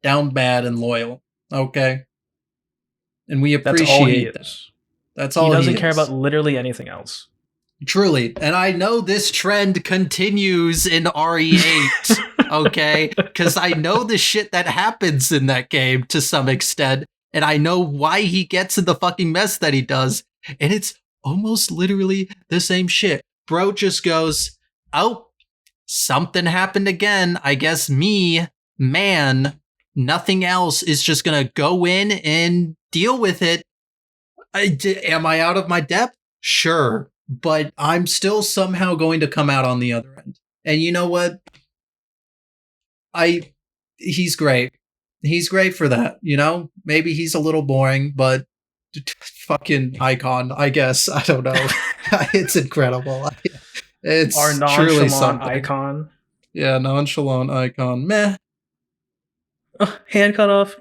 down bad and loyal. Okay? And we appreciate that. That's all he is. He doesn't care about literally anything else. Truly. And I know this trend continues in RE8, okay? Because I know the shit that happens in that game to some extent, and I know why he gets in the fucking mess that he does, and it's almost literally the same shit. Bro just goes, oh, something happened again. I guess nothing else, is just gonna go in and deal with it. Am I out of my depth? Sure. But I'm still somehow going to come out on the other end. And you know what? He's great. He's great for that, Maybe he's a little boring, but fucking icon, I guess. I don't know. It's incredible. It's our truly nonchalant icon. Yeah, nonchalant icon. Meh. Hand cut off.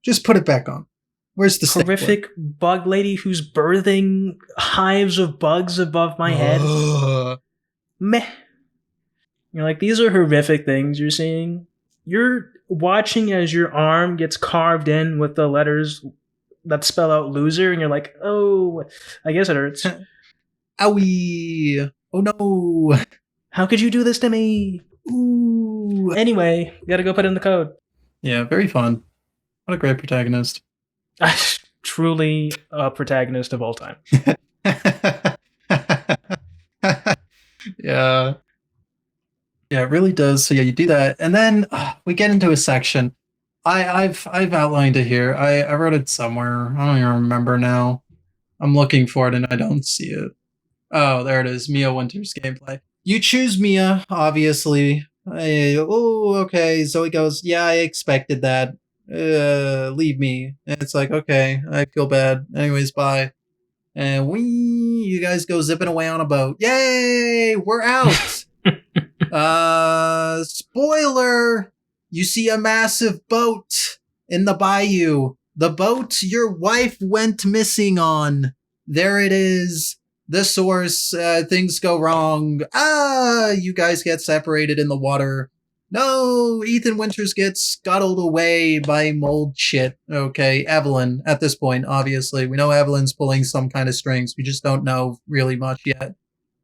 Just put it back on. Where's the horrific bug lady who's birthing hives of bugs above my head? Meh. You're like, these are horrific things you're seeing. You're watching as your arm gets carved in with the letters that spell out loser, and you're like, oh, I guess it hurts. Owie. Oh no. How could you do this to me? Ooh. Anyway, gotta go put in the code. Yeah, very fun. What a great protagonist. Truly a protagonist of all time. Yeah. Yeah, it really does. So yeah, you do that. And then we get into a section. I've outlined it here. I wrote it somewhere. I don't even remember now. I'm looking for it and I don't see it. Oh, there it is. Mia Winter's gameplay. You choose Mia, obviously. Okay. Zoe goes, yeah, I expected that. Leave me. And it's like, okay, I feel bad. Anyways, bye. and you guys go zipping away on a boat. Yay, we're out. Spoiler, you see a massive boat in the bayou. The boat your wife went missing on. There it is. The source, things go wrong. You guys get separated in the water. No, Ethan Winters gets scuttled away by mold shit. Okay, Evelyn, at this point, obviously. We know Evelyn's pulling some kind of strings. We just don't know really much yet.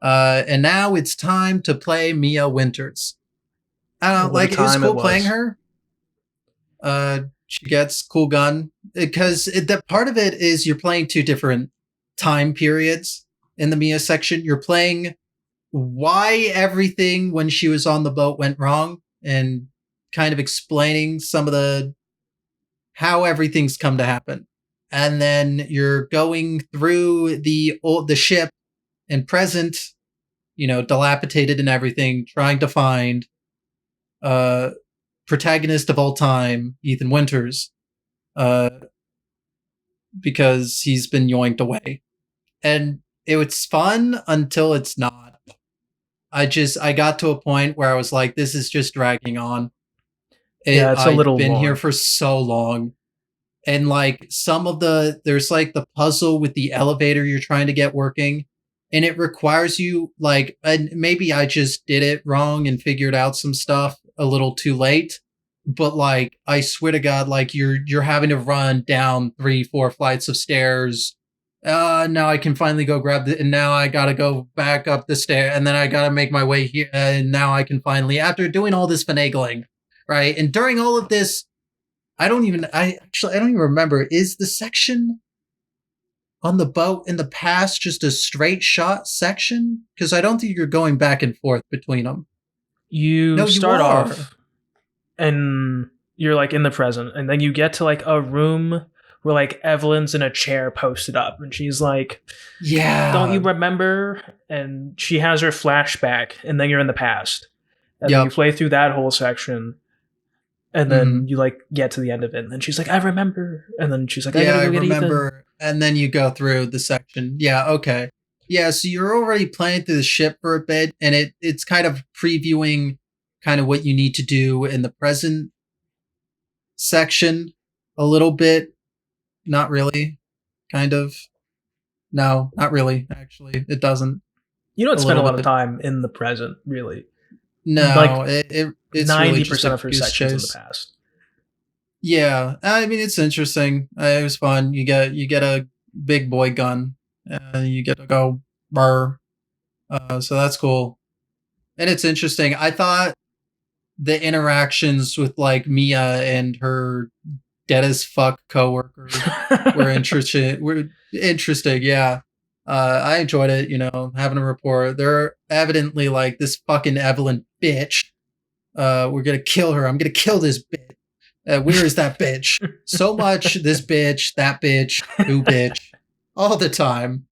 And now it's time to play Mia Winters. I don't know, like, it was cool playing her. She gets cool gun. Because that part of it is you're playing two different time periods in the Mia section. You're playing why everything when she was on the boat went wrong and kind of explaining some of the how everything's come to happen. And then you're going through the ship and present, dilapidated and everything, trying to find protagonist of all time, Ethan Winters, because he's been yoinked away. And it was fun until it's not. I got to a point where I was like, this is just dragging on. It's a little long. I've been here for so long. And like there's like the puzzle with the elevator you're trying to get working. And it requires you like, and maybe I just did it wrong and figured out some stuff a little too late. But like, I swear to God, like you're having to run down 3-4 flights of stairs. Now I can finally go grab and now I gotta go back up the stair, and then I gotta make my way here, and now I can finally, after doing all this finagling, right? And during all of this, I don't even remember, is the section on the boat in the past just a straight shot section? Because I don't think you're going back and forth between them. You start off and you're like in the present, and then you get to like a room where like Evelyn's in a chair posted up, and she's like, yeah, don't you remember? And she has her flashback, and then you're in the past. And then you play through that whole section, and then you like get to the end of it, and then she's like, I remember. And then she's like, I gotta go get remember. Ethan. And then you go through the section. Yeah, okay. Yeah, so you're already playing through the ship for a bit, and it's kind of previewing kind of what you need to do in the present section a little bit. Not really. Kind of. No, not really, actually. It doesn't. You don't spend a lot of time in the present, really. No, like it's 90% really of her sections in the past. Yeah, I mean, it's interesting. It was fun. You get a big boy gun, and you get to go burr. So that's cool. And it's interesting. I thought the interactions with like Mia and her dead as fuck coworker were interesting. Yeah. I enjoyed it, having a rapport. They're evidently like, this fucking Evelyn bitch. We're gonna kill her. I'm gonna kill this bitch. Where is that bitch? So much this bitch, that bitch, who bitch, all the time.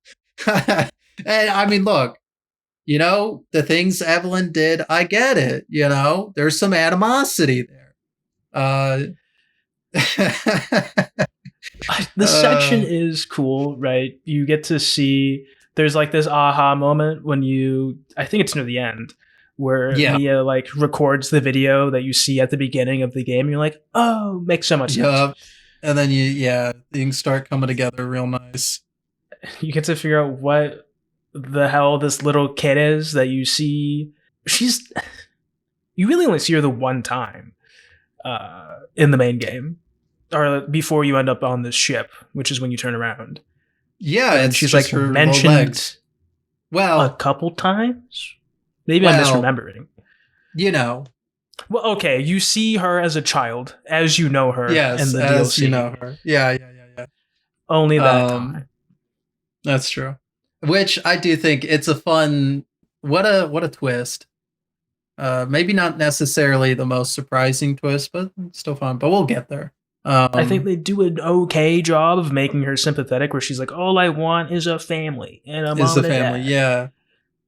And I mean, look, the things Evelyn did, I get it. There's some animosity there. The section is cool, right? You get to see, there's like this aha moment when I think it's near the end, where Mia like records the video that you see at the beginning of the game. You're like, oh, makes so much sense. And then things start coming together real nice. You get to figure out what the hell this little kid is that you see. You really only see her the one time in the main game, or before you end up on this ship, which is when you turn around. Yeah, and she's like mentioned a couple times. Maybe I'm misremembering. Well, okay, you see her as a child, as you know her. Yes, in the as DLC. You know her. Yeah. Only that time. That's true. Which I do think it's a fun. What a twist. Maybe not necessarily the most surprising twist, but still fun. But we'll get there. I think they do an okay job of making her sympathetic, where she's like, all I want is a family and a mom and dad.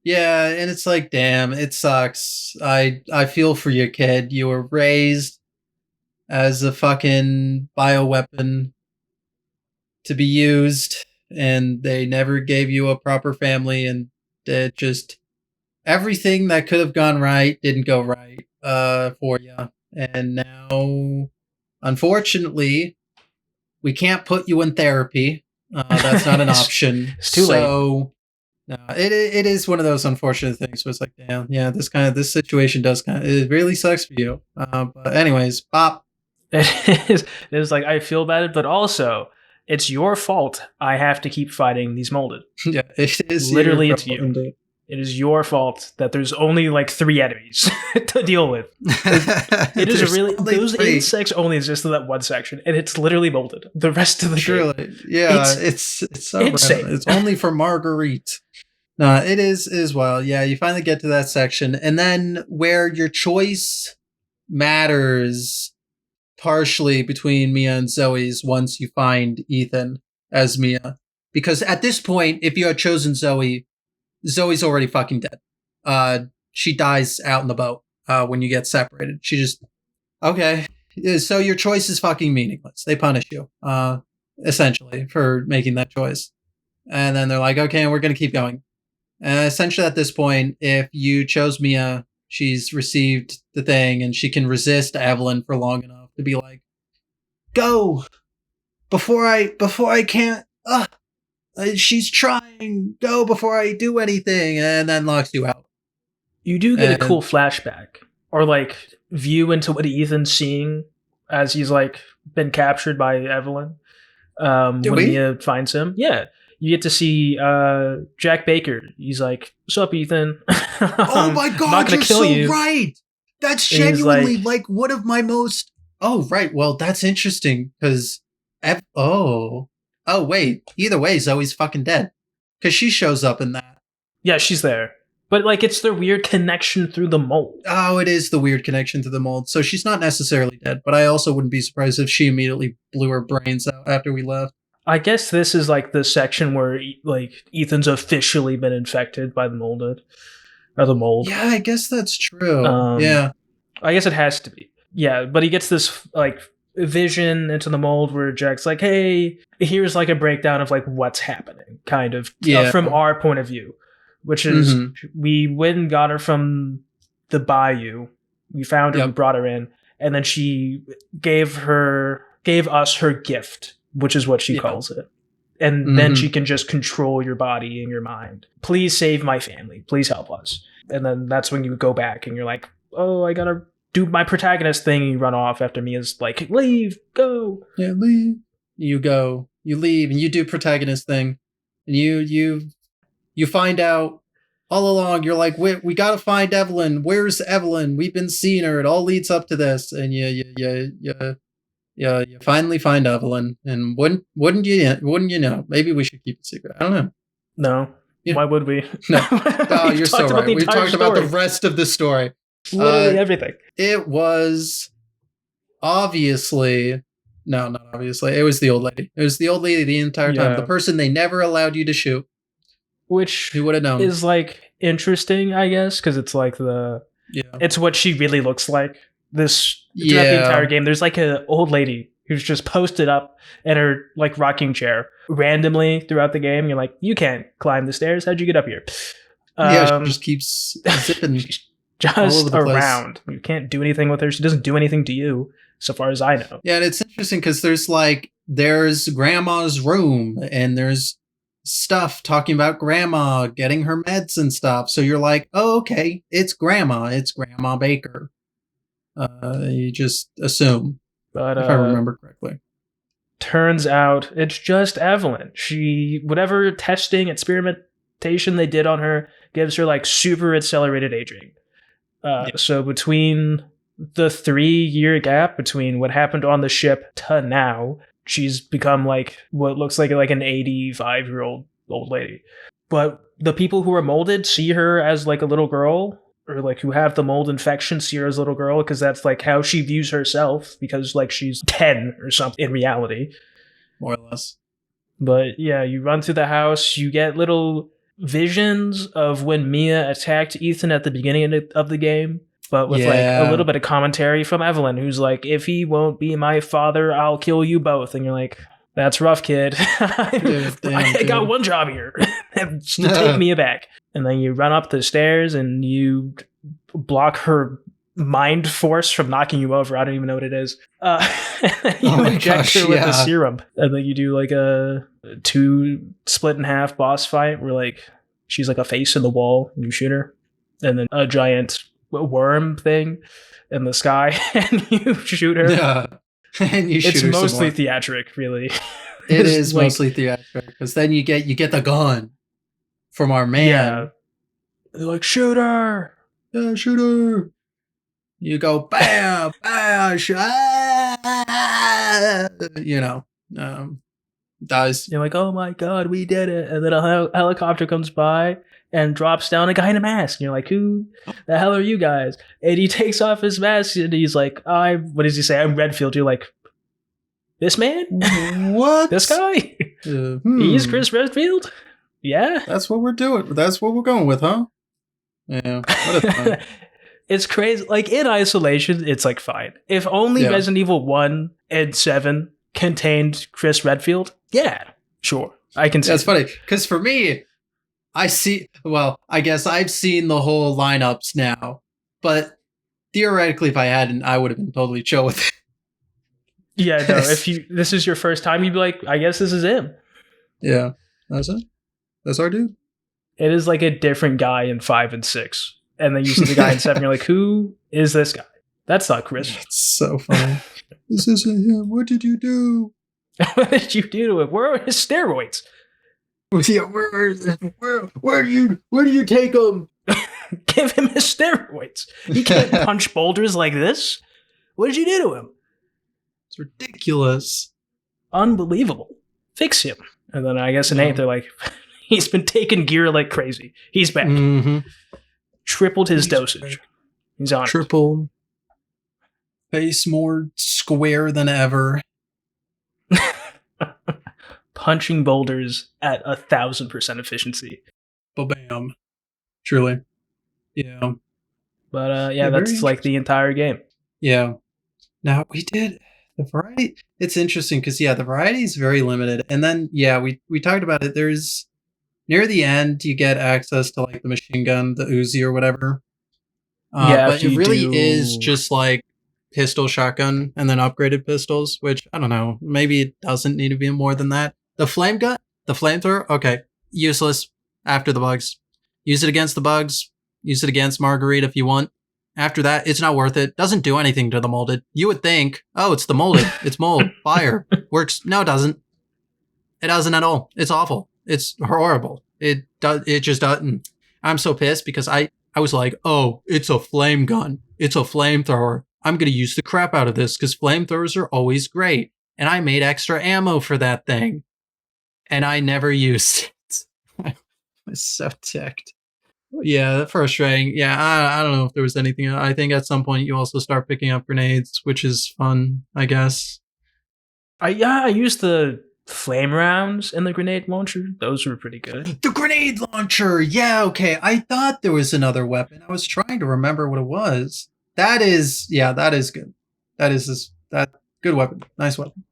Yeah, and it's like, damn, it sucks. I feel for your kid. You were raised as a fucking bioweapon to be used, and they never gave you a proper family, and it just everything that could have gone right didn't go right for you. And now, unfortunately, we can't put you in therapy. That's not an option. It's too late. So no, it is one of those unfortunate things. Where it's like, damn, yeah, this situation does it really sucks for you. But anyways, Pop. It's like, I feel bad, but also it's your fault. I have to keep fighting these molded. Yeah, it is literally it's you. Indeed. It is your fault that there's only like 3 enemies to deal with. It is really those 3 insects only exist in that one section, and it's literally molded. The rest of the game, yeah, it's so insane. It's only for Marguerite. No, it is wild. Yeah, you finally get to that section, and then where your choice matters partially between Mia and Zoe's once you find Ethan as Mia, because at this point, if you had chosen Zoe, Zoe's already fucking dead. She dies out in the boat when you get separated. She just okay. So your choice is fucking meaningless. They punish you essentially for making that choice, and then they're like, okay, we're gonna keep going. Essentially, at this point, if you chose Mia, she's received the thing, and she can resist Evelyn for long enough to be like, "Go before I can't." She's trying. Go before I do anything, and then locks you out. You do get a cool flashback, or like view into what Ethan's seeing as he's like been captured by Evelyn. When Mia finds him, yeah. You get to see Jack Baker. He's like, "What's up, Ethan?" Oh my god, not gonna you're kill so you. Right. That's genuinely like one of my most. Oh right, well that's interesting because. Oh wait. Either way, Zoe's fucking dead because she shows up in that. Yeah, she's there, but like it's their weird connection through the mold. Oh, it is the weird connection to the mold. So she's not necessarily dead, but I also wouldn't be surprised if she immediately blew her brains out after we left. I guess this is like the section where like Ethan's officially been infected by the molded or the mold. Yeah, I guess that's true. Yeah, I guess it has to be. Yeah, but he gets this like vision into the mold where Jack's like, "Hey, here's like a breakdown of like what's happening," kind of from our point of view, which is we went and got her from the bayou. We found her, we brought her in, and then she gave us her gift, which is what she calls it. And then she can just control your body and your mind. Please save my family. Please help us. And then that's when you go back and you're like, oh, I gotta do my protagonist thing. And you run off after Mia's like, leave, go. Yeah, leave. You go. You leave and you do protagonist thing. And you find out all along, you're like, we gotta find Evelyn. Where's Evelyn? We've been seeing her. It all leads up to this. And you finally find Evelyn, and wouldn't you know? Maybe we should keep it secret. I don't know. No. Yeah. Why would we? No. Oh, you're so right. We talked about the rest of the story. Literally everything. It was obviously... No, not obviously. It was the old lady. It was the old lady the entire time. The person they never allowed you to shoot. Which who would have known? Is like interesting, I guess, because it's like it's what she really looks like. Throughout the entire game, there's like an old lady who's just posted up in her like rocking chair randomly throughout the game. You're like, you can't climb the stairs. How'd you get up here? She just keeps zipping just around. You can't do anything with her. She doesn't do anything to you, so far as I know. Yeah, and it's interesting because there's grandma's room and there's stuff talking about grandma getting her meds and stuff. So you're like, oh, okay, it's Grandma Baker. You just assume, but if I remember correctly. Turns out it's just Evelyn. Whatever testing, experimentation they did on her gives her like super accelerated aging. So between the 3-year gap between what happened on the ship to now, she's become like what looks like an 85-year-old old lady. But the people who are molded see her as like a little girl, or like who have the mold infection see her as a little girl, because that's like how she views herself, because like she's 10 or something in reality. More or less. But yeah, you run through the house, you get little visions of when Mia attacked Ethan at the beginning of the game, but with like a little bit of commentary from Evelyn, who's like, if he won't be my father, I'll kill you both. And you're like, That's rough, kid. Damn, I got one job here. Just to take me back. And then you run up the stairs and you block her mind force from knocking you over. I don't even know what it is. You inject her with the serum. And then you do like a 2 split in half boss fight where like she's like a face in the wall and you shoot her. And then a giant worm thing in the sky and you shoot her. Yeah. And you shoot it's her mostly theatric, really. It is like, mostly theatric because then you get the gun from our man. Yeah. They're like, shoot her! Yeah, shoot her! You go, bam, bam, dies. You're like, oh my god, we did it. And then a helicopter comes by and drops down a guy in a mask. And you're like, who the hell are you guys? And he takes off his mask and he's like, what does he say? I'm Redfield. You're like, this man? What? This guy? He's Chris Redfield? Yeah. That's what we're doing. That's what we're going with, huh? Yeah. What a fun. It's crazy. Like in isolation, it's like fine. If only Resident Evil 1 and 7 contained Chris Redfield, yeah, sure. I can see. That's funny. Because for me, I guess I've seen the whole lineups now. But theoretically, if I hadn't, I would have been totally chill with it. Yeah, no, if this is your first time, you'd be like, I guess this is him. Yeah. That's it. That's our dude. It is like a different guy in 5 and 6. And then you see the guy in 7, you're like, who is this guy? That's not Chris. It's so funny. This isn't him. What did you do? What did you do to him? Where are his steroids? Yeah, where do you take him? Give him his steroids. He can't punch boulders like this. What did you do to him? It's ridiculous. Unbelievable. Fix him. And then I guess in 8, they're like, he's been taking gear like crazy. He's back. Mm-hmm. Tripled his dosage. Back. He's on Triple. Face more square than ever. Punching boulders at 1,000% efficiency. Ba-bam. Truly. Yeah. But that's like the entire game. Yeah. Now we did the variety. It's interesting because the variety is very limited. And then we talked about it. There's near the end you get access to like the machine gun, the Uzi or whatever. But it really is just like pistol, shotgun, and then upgraded pistols, which I don't know. Maybe it doesn't need to be more than that. The flame gun, the flamethrower, okay, useless after the bugs. Use it against the bugs. Use it against Marguerite if you want. After that, it's not worth it. Doesn't do anything to the molded. You would think, oh, it's the molded. It's mold. Fire. Works. No, it doesn't. It doesn't at all. It's awful. It's horrible. It just doesn't. I'm so pissed because I was like, oh, it's a flame gun. It's a flamethrower. I'm going to use the crap out of this because flamethrowers are always great. And I made extra ammo for that thing. And I never used it. I was so ticked. Yeah, frustrating. Yeah, I don't know if there was anything. I think at some point you also start picking up grenades, which is fun, I guess. I used the flame rounds in the grenade launcher. Those were pretty good. The grenade launcher! Yeah, okay. I thought there was another weapon. I was trying to remember what it was. That is good. That is good weapon. Nice weapon.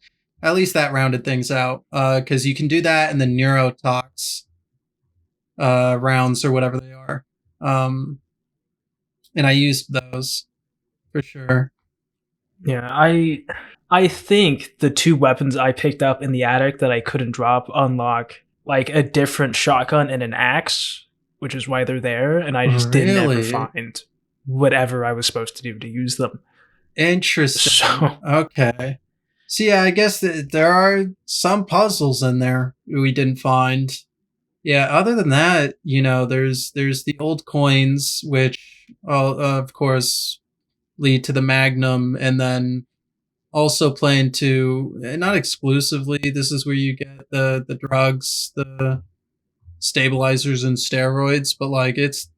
At least that rounded things out. Because you can do that and the neurotox rounds or whatever they are. And I used those for sure. Yeah, I think the 2 weapons I picked up in the attic that I couldn't drop unlock like a different shotgun and an axe, which is why they're there, and I just didn't ever find whatever I was supposed to do to use them. Interesting. So, okay. So yeah, I guess there are some puzzles in there we didn't find. Yeah, other than that, there's the old coins, which of course lead to the Magnum, and then also play into, not exclusively, this is where you get the drugs, the stabilizers and steroids, but like it's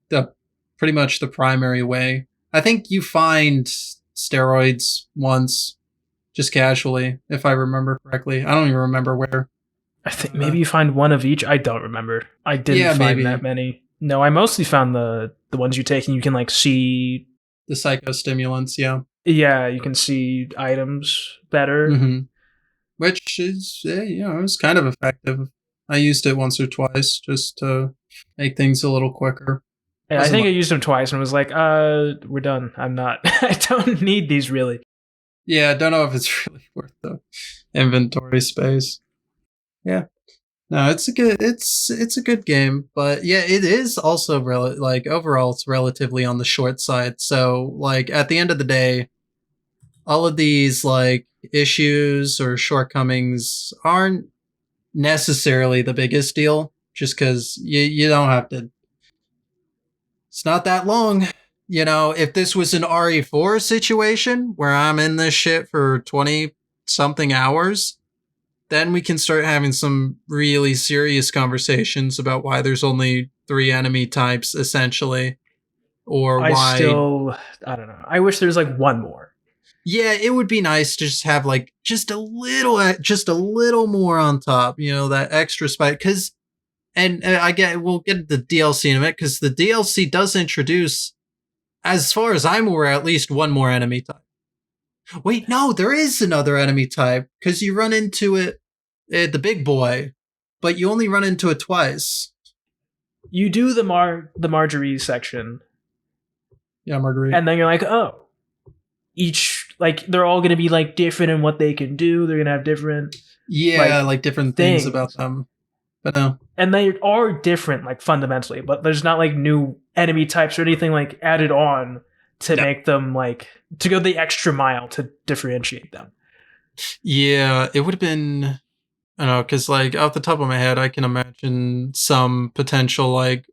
the pretty much the primary way. I think you find steroids once, just casually, if I remember correctly. I don't even remember where. I think maybe you find one of each. I don't remember. I didn't find that many. No, I mostly found the ones you take and you can like see the psychostimulants. Yeah. Yeah, you can see items better. Mm-hmm. which is it's kind of effective. I used it once or twice just to make things a little quicker. Yeah, I Wasn't think I much. used them twice and was like, we're done. I'm not. I don't need these really. Yeah, I don't know if it's really worth the inventory space. Yeah. No, it's a good game, but yeah, it is also like overall it's relatively on the short side. So like at the end of the day, all of these like issues or shortcomings aren't necessarily the biggest deal just because you don't have to, it's not that long. If this was an RE4 situation where I'm in this shit for 20 something hours, then we can start having some really serious conversations about why there's only 3 enemy types essentially, or why. I don't know. I wish there's like one more. Yeah, it would be nice to just have like just a little more on top, that extra spike. Because, and we'll get the DLC in a minute, because the DLC does introduce, as far as I'm aware, at least one more enemy type. Wait, no, there is another enemy type, because you run into it, the big boy, but you only run into it twice. You do the Marjorie section, Yeah, Marguerite. and then you're like, oh, each like they're all gonna be like different in what they can do. They're gonna have different like different things things about them. But no. And they are different, like fundamentally, but there's not like new enemy types or anything like added on to make them like to go the extra mile to differentiate them. Yeah, it would have been, I don't know, because like off the top of my head, I can imagine some potential like,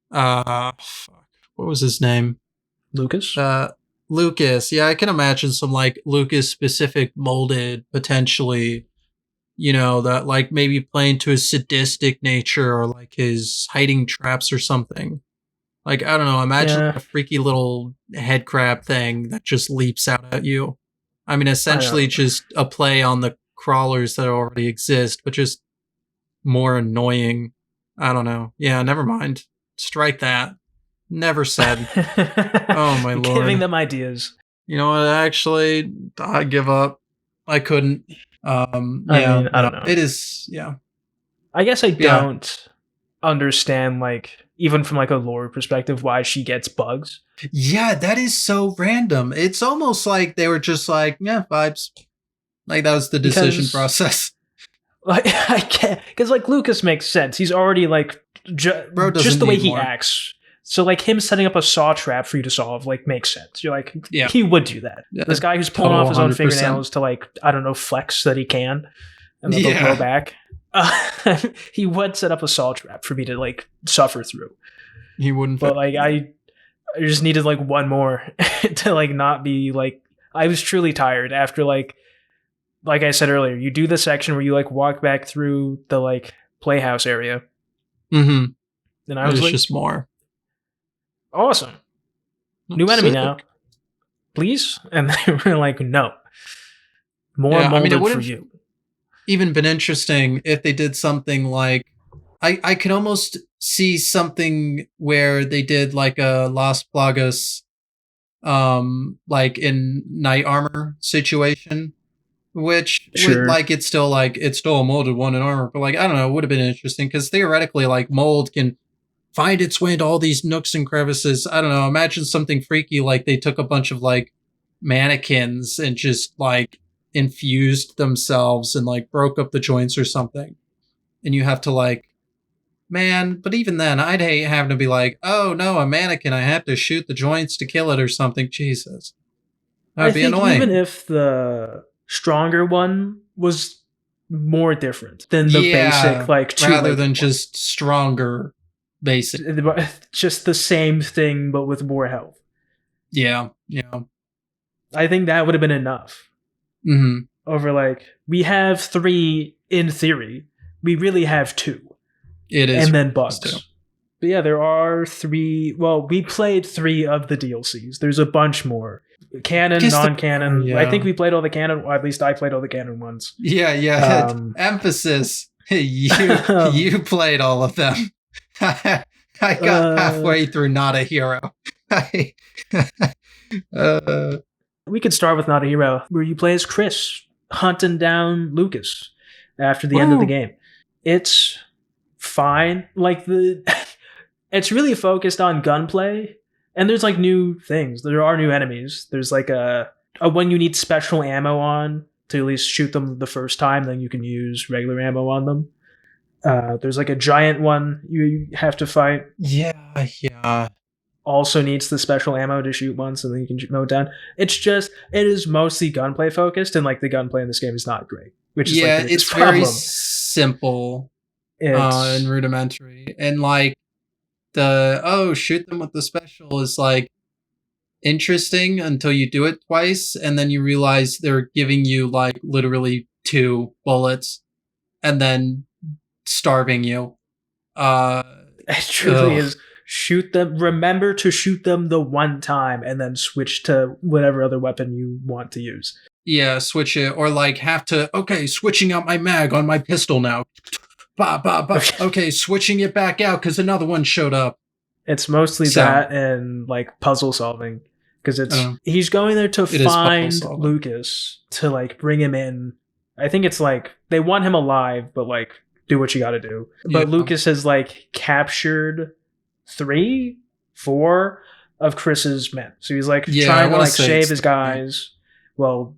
what was his name? Lucas? Lucas. Yeah, I can imagine some like Lucas specific molded potentially, that like maybe playing to his sadistic nature or like his hiding traps or something. Like, I don't know, imagine a freaky little head crab thing that just leaps out at you. I mean, essentially just a play on the crawlers that already exist, but just more annoying. I don't know. Yeah, never mind. Strike that. Never said. Oh my lord. Giving them ideas. You know what? Actually, I give up. I couldn't. I don't know. It is, yeah. I guess I don't understand, like, even from like a lore perspective, why she gets bugs. Yeah, that is so random. It's almost like they were just like, yeah, vibes. Like that was the decision process. Like I can't, because like Lucas makes sense. He's already like just the way he acts. So like him setting up a saw trap for you to solve like makes sense. You're like, he would do that. Yeah. This guy who's pulling off his own fingernails to like, I don't know, flex that he can, and then they'll grow back. He would set up a saw trap for me to like suffer through. He wouldn't. But like I just needed like one more to like not be like, I was truly tired after like I said earlier, you do the section where you like walk back through the like playhouse area. Mm-hmm. And I was like, just more. Awesome. New enemy now. Please? And they were like, no. More molded for you. Even been interesting if they did something like, I could almost see something where they did like a Las Plagas, like in Knight Armor situation, which would, like, it's still a molded one in armor, but like, I don't know, it would have been interesting because theoretically like mold can find its way into all these nooks and crevices. I don't know, imagine something freaky like they took a bunch of like mannequins and just like infused themselves and like broke up the joints or something, and you have to like, man, but even then I'd hate having to be like, oh no, a mannequin, I have to shoot the joints to kill it or something. Jesus, that'd be annoying. Even if the stronger one was more different than the basic like rather than just stronger basic, just the same thing but with more health. Yeah I think that would have been enough. Mm-hmm. Over like, we have 3 in theory, we really have 2. It is, and then bugs too. But yeah, there are 3. Well, we played 3 of the DLCs. There's a bunch more. Canon, non-canon. I think we played all the canon, or at least I played all the canon ones. Yeah. Emphasis. You played all of them. I got halfway through Not a Hero. We could start with Not a Hero, where you play as Chris. hunting down Lucas after the end of the Woo! game. It's fine. Like it's really focused on gunplay, and there's like new things. There are new enemies. There's like a one you need special ammo on to at least shoot them the first time. Then you can use regular ammo on them. There's like a giant one you have to fight. Yeah. Also needs the special ammo to shoot once, and then you can mow it down. It is mostly gunplay focused, and like the gunplay in this game is not great, which is like the biggest it's problem. very simple and rudimentary, and like shoot them with the special is like interesting until you do it twice, and then you realize they're giving you like literally 2 bullets, and then starving you. It truly is. Shoot them. Remember to shoot them the one time, and then switch to whatever other weapon you want to use. Yeah, switch it, or like have to. Okay, switching out my mag on my pistol now. Bah, bah, bah. Okay, switching it back out because another one showed up. It's mostly that and like puzzle solving, because he's going there to find Lucas to like bring him in. I think it's like they want him alive, but like do what you got to do. But Lucas has like captured 3, 4 of Chris's men. So he's like trying to like save his guys while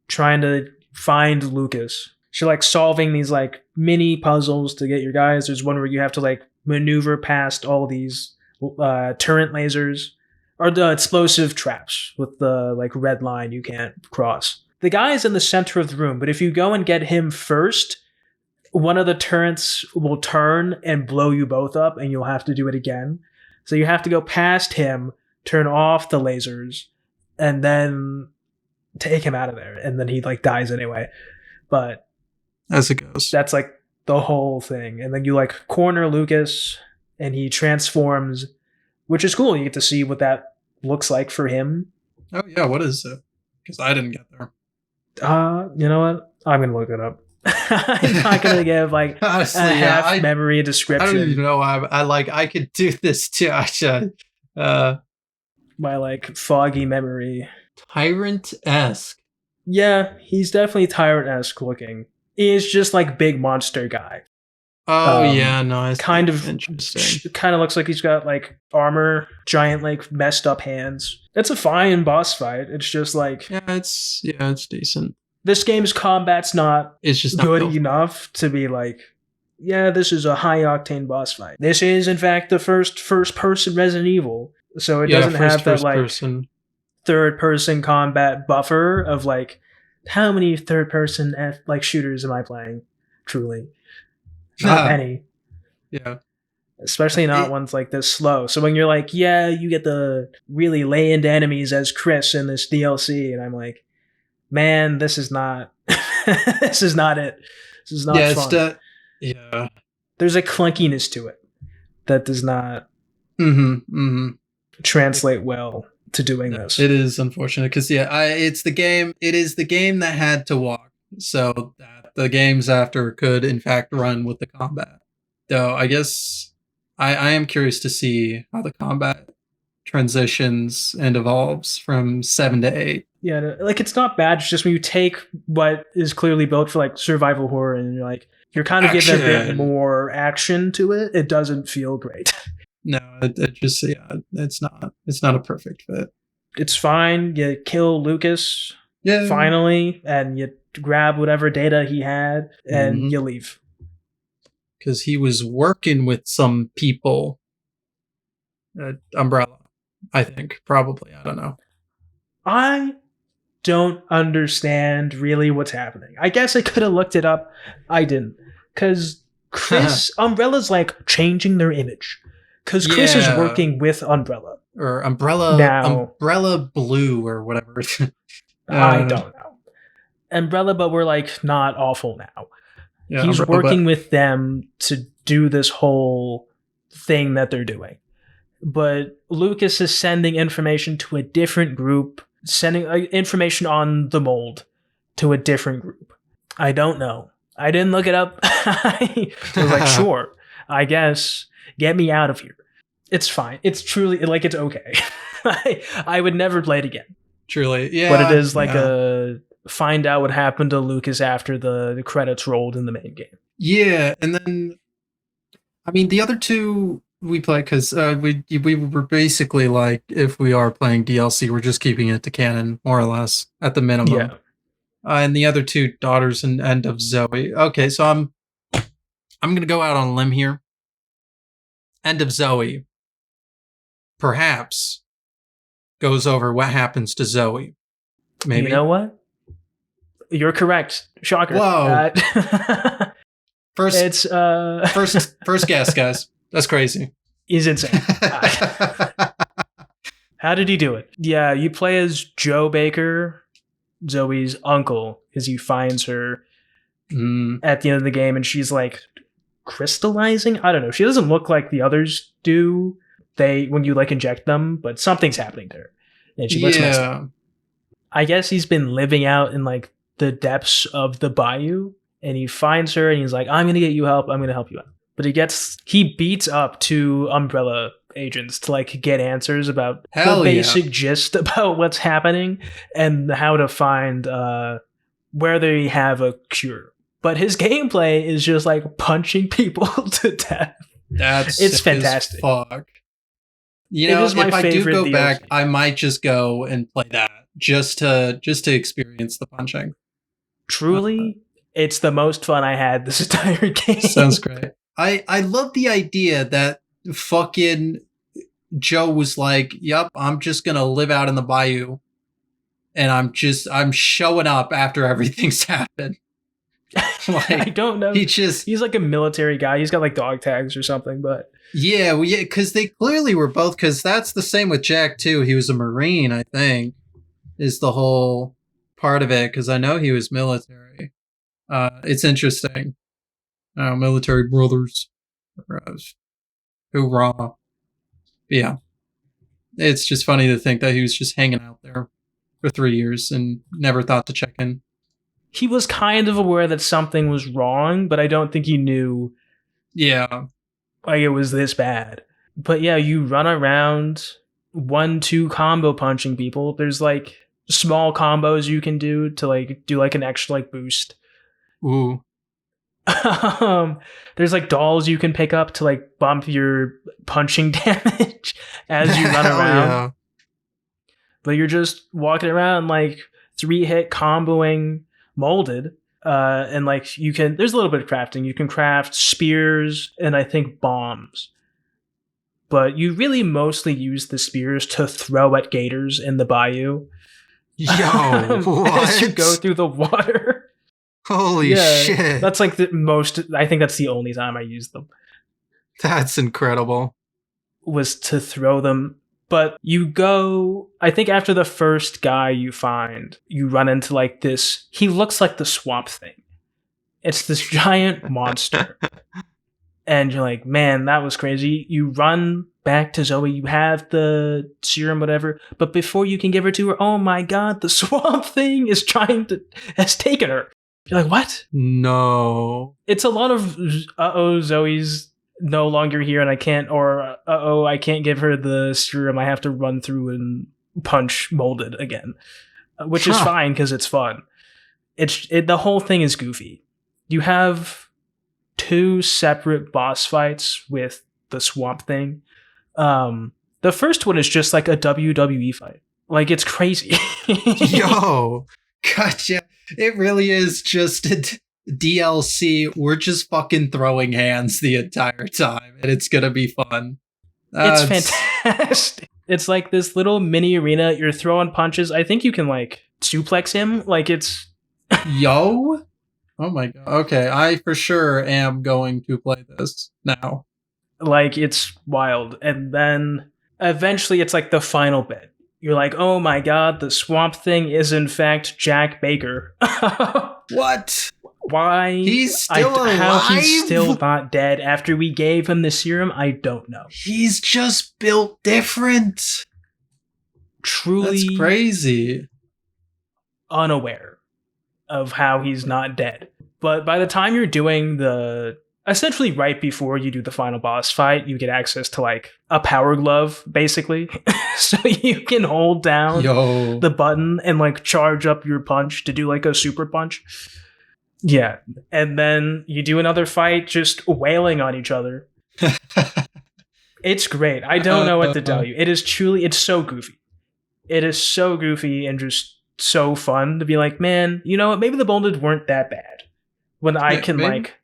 trying to find Lucas. So like solving these like mini puzzles to get your guys. There's one where you have to like maneuver past all these turret lasers or the explosive traps with the like red line you can't cross. The guy is in the center of the room, but if you go and get him first, one of the turrets will turn and blow you both up, and you'll have to do it again. So you have to go past him, turn off the lasers, and then take him out of there. And then he like dies anyway. But as it goes, that's like the whole thing. And then you like corner Lucas, and he transforms, which is cool. You get to see what that looks like for him. Oh yeah, what is it? Because I didn't get there. You know what? I'm gonna look it up. I'm not gonna give like honestly, a half memory description. I don't even know. I could do this too. I should. My like foggy memory. Tyrant-esque. Yeah, he's definitely Tyrant-esque looking. He is just like big monster guy. Oh yeah, nice. Kind of interesting. Kind of looks like he's got like armor, giant like messed up hands. It's a fine boss fight. It's just like it's decent. This game's combat's it's just good enough to be like, yeah, this is a high octane boss fight. This is in fact the first person Resident Evil, so it doesn't have that like third person combat buffer of like how many third person like shooters am I playing? Truly. Not many. Yeah. Especially not ones like this slow. So when you're like, yeah, you get the really lay into enemies as Chris in this DLC, and I'm like, man, this is not this is not it. This is not fun. There's a clunkiness to it that does not translate well to doing this. It is unfortunate because it's the game. It is the game that had to walk, so that the games after could in fact run with the combat. Though I guess I am curious to see how the combat transitions and evolves from 7 to 8. Yeah, like it's not bad. It's just when you take what is clearly built for like survival horror and you're kind of giving a bit more action to it, it doesn't feel great. No, it just it's not a perfect fit. It's fine. You kill Lucas finally, and you grab whatever data he had, and you leave. Because he was working with some people at Umbrella, I think. Probably. I don't know. I don't understand really what's happening. I guess I could have looked it up. I didn't. Because Chris, Umbrella's like changing their image. Because Chris is working with Umbrella. Or Umbrella Blue or whatever. I don't know. Umbrella, but we're like not awful now. Yeah, he's working with them to do this whole thing that they're doing. But Lucas is sending information to a different group, sending information on the mold to a different group. I don't know. I didn't look it up. I was like, sure, I guess. Get me out of here. It's fine. It's truly, like, it's okay. I would never play it again. Truly, yeah. But it is like a find out what happened to Lucas after the credits rolled in the main game. Yeah, and then I mean the other two we play because we were basically like, if we are playing DLC, we're just keeping it to canon more or less at the minimum. Yeah. And the other two, Daughters and End of Zoe. Okay, so I'm gonna go out on a limb here. End of Zoe perhaps goes over what happens to Zoe. Maybe. You know what? You're correct. Shocker. Whoa. First, it's first guess, guys. That's crazy. He's insane. How did he do it? Yeah, you play as Joe Baker, Zoe's uncle, because he finds her at the end of the game, and she's like crystallizing. I don't know. She doesn't look like the others do. When you like inject them, but something's happening to her, and she looks messed up. I guess he's been living out in like the depths of the bayou, and he finds her, and he's like, "I'm gonna get you help. I'm gonna help you out." But he beats up 2 Umbrella agents to like get answers about the basic gist about what's happening and how to find where they have a cure. But his gameplay is just like punching people to death. It's fantastic. Fuck. You know, if I do go back, I might just go and play that just to experience the punching. Truly, it's the most fun I had this entire game. Sounds great. I love the idea that fucking Joe was like, "Yep, I'm just gonna live out in the bayou, and I'm showing up after everything's happened." Like, I don't know. He's like a military guy. He's got like dog tags or something, but yeah, because they clearly were both. Because that's the same with Jack too. He was a Marine, I think, is the whole part of it. Because I know he was military. It's interesting. Military brothers. Hoorah. Yeah. It's just funny to think that he was just hanging out there for 3 years and never thought to check in. He was kind of aware that something was wrong, but I don't think he knew. Yeah. Like it was this bad. But yeah, you run around 1-2 combo punching people. There's like small combos you can do to like do like an extra like boost. Ooh. There's like dolls you can pick up to like bump your punching damage as you run around. Yeah. But you're just walking around like 3-hit comboing molded. And like there's a little bit of crafting. You can craft spears and I think bombs. But you really mostly use the spears to throw at gators in the bayou. Yo, what? As you go through the water. Holy shit. That's like I think that's the only time I used them. That's incredible. Was to throw them. But you go, I think after the first guy you find, you run into like this, he looks like the Swamp Thing. It's this giant monster. And you're like, man, that was crazy. You run back to Zoe, you have the serum, whatever, but before you can give her to her, oh my god, the Swamp Thing has taken her. You're like, what? No. It's a lot of, Zoe's no longer here and I can't, or I can't give her the serum. I have to run through and punch molded again, which is fine because it's fun. The whole thing is goofy. You have 2 separate boss fights with the Swamp Thing. The first one is just like a WWE fight. Like, it's crazy. Yo, gotcha. It really is just a DLC. We're just fucking throwing hands the entire time, and it's gonna be fun. It's fantastic. It's like this little mini arena. You're throwing punches. I think you can like suplex him. Like it's yo. Oh my god. Okay, I for sure am going to play this now. Like it's wild, and then eventually it's like the final bit. You're like, oh my god, the Swamp Thing is in fact Jack Baker. What? Why? He's still alive? How he's still not dead after we gave him the serum, I don't know. He's just built different. Truly. That's crazy. Unaware of how he's not dead. But by the time you're doing the essentially right before you do the final boss fight, you get access to like a power glove, basically. So you can hold down the button and like charge up your punch to do like a super punch. Yeah. And then you do another fight just wailing on each other. It's great. I don't know what to tell you. It is truly, it's so goofy. It is so goofy and just so fun to be like, man, you know what? Maybe the Bolted weren't that bad. When I can like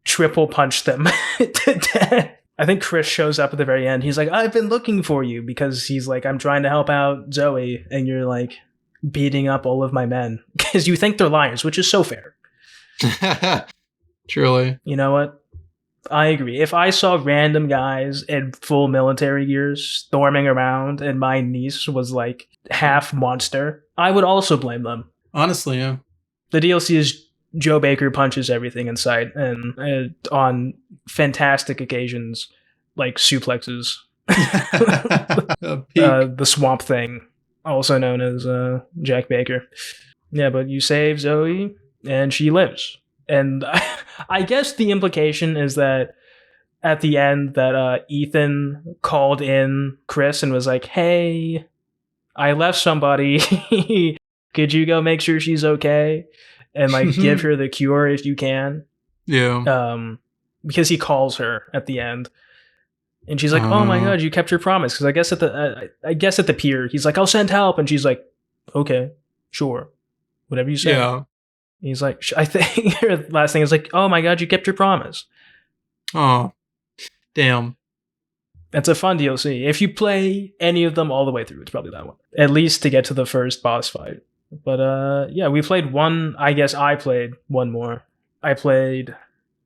triple punch them to death. I think Chris shows up at the very end. He's like, I've been looking for you, because he's like, I'm trying to help out Zoe, and you're like beating up all of my men because you think they're liars, which is so fair. Truly. You know what? I agree. If I saw random guys in full military gear storming around and my niece was like half monster, I would also blame them. Honestly, yeah. The DLC is Joe Baker punches everything in sight, and on fantastic occasions, like suplexes. The Swamp Thing, also known as Jack Baker. Yeah, but you save Zoe, and she lives. And I guess the implication is that at the end that Ethan called in Chris and was like, hey, I left somebody. Could you go make sure she's okay? And like give her the cure if you can. Yeah. Because he calls her at the end, and she's like, "Oh my god, you kept your promise." Because I guess at the pier, he's like, "I'll send help," and she's like, "Okay, sure, whatever you say." Yeah. And he's like, "I think." Her last thing is like, "Oh my god, you kept your promise." Oh, damn. It's a fun DLC. If you play any of them all the way through, it's probably that one. At least to get to the first boss fight. But yeah, we played one. I guess I played one more. I played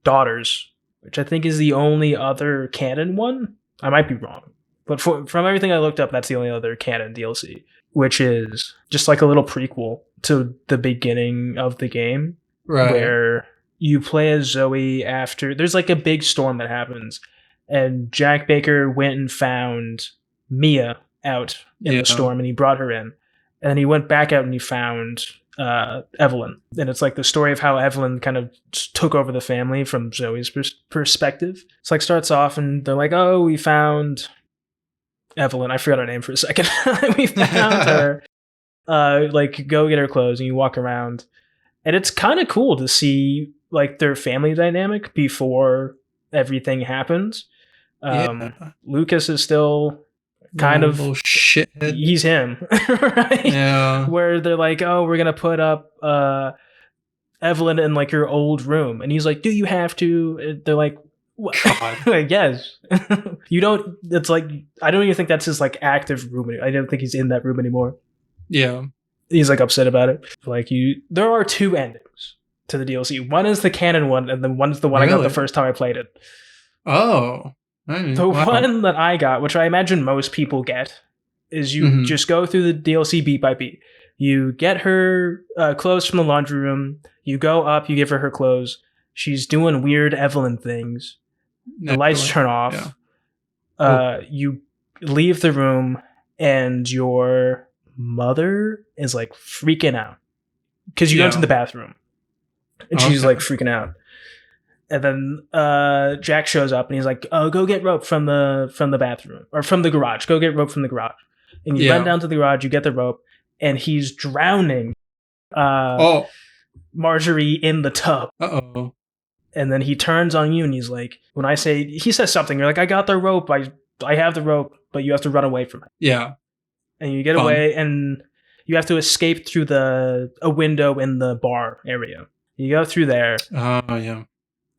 Daughters, which I think is the only other canon one. I might be wrong, but from everything I looked up, that's the only other canon DLC, which is just like a little prequel to the beginning of the game, right? Where you play as Zoe after there's like a big storm that happens, and Jack Baker went and found Mia out in the storm, and he brought her in. And then he went back out and he found Evelyn. And it's like the story of how Evelyn kind of took over the family from Zoe's perspective. It's like starts off and they're like, oh, we found Evelyn. I forgot her name for a second. We found her. Like, go get her clothes, and you walk around. And it's kind of cool to see like their family dynamic before everything happens. Lucas is still kind of shithead. He's him, right? Yeah. Where they're like, oh, we're gonna put up Evelyn in like her old room, and he's like, do you have to? They're like, what? Yes. You don't. It's like I don't even think that's his like active room. I don't think he's in that room anymore. Yeah. He's like upset about it. Like there are two endings to the DLC. One is the canon one, and then one's the one I got the first time I played it. Oh. One that I got, which I imagine most people get, is you just go through the DLC beat by beat. You get her clothes from the laundry room. You go up, you give her clothes. She's doing weird Evelyn things. The lights turn off. Yeah. You leave the room, and your mother is like freaking out. Because you go into the bathroom, and she's like freaking out. And then Jack shows up and he's like, "Oh, go get rope from the bathroom or from the garage. Go get rope from the garage." And you run down to the garage, you get the rope, and he's drowning Marjorie in the tub. Uh-oh. And then he turns on you and he's like, he says something, you're like, "I got the rope. I have the rope, but you have to run away from it." Yeah. And you get away and you have to escape through a window in the bar area. You go through there. Oh, yeah.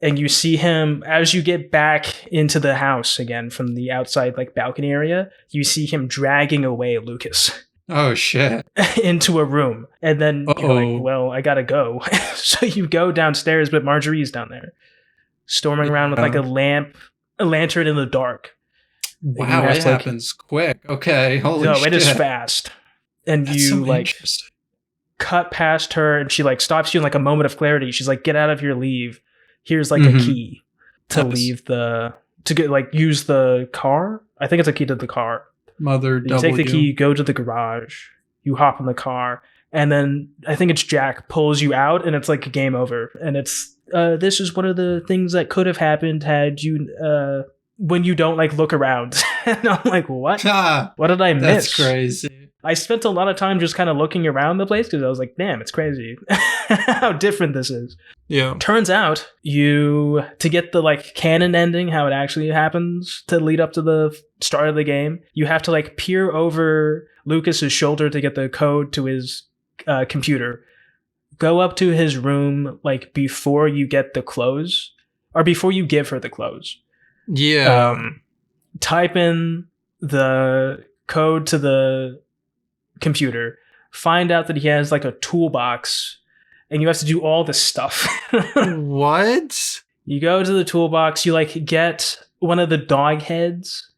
And you see him as you get back into the house again from the outside like balcony area. You see him dragging away Lucas. Oh shit! Into a room, and then you're like, "Well, I gotta go." So you go downstairs, but Marjorie's down there, storming around with like a lantern in the dark. Wow, it happens quick. Okay, holy shit! No, it is fast, and that's you like cut past her, and she like stops you in like a moment of clarity. She's like, "Get out of here, leave." Here's like a key to leave to get like use the car. I think it's a key to the car. You take the key, go to the garage, you hop in the car, and then I think it's Jack pulls you out, and it's like game over, and it's this is one of the things that could have happened had you when you don't like look around. And I'm like, what? What did I miss? That's crazy. I spent a lot of time just kind of looking around the place because I was like, damn, it's crazy how different this is. Yeah. Turns out to get the like canon ending, how it actually happens to lead up to the start of the game, you have to like peer over Lucas's shoulder to get the code to his computer. Go up to his room like before you get the clothes or before you give her the clothes. Yeah. Type in the code to the computer, find out that he has like a toolbox, and you have to do all this stuff. What? You go to the toolbox, you like get one of the dog heads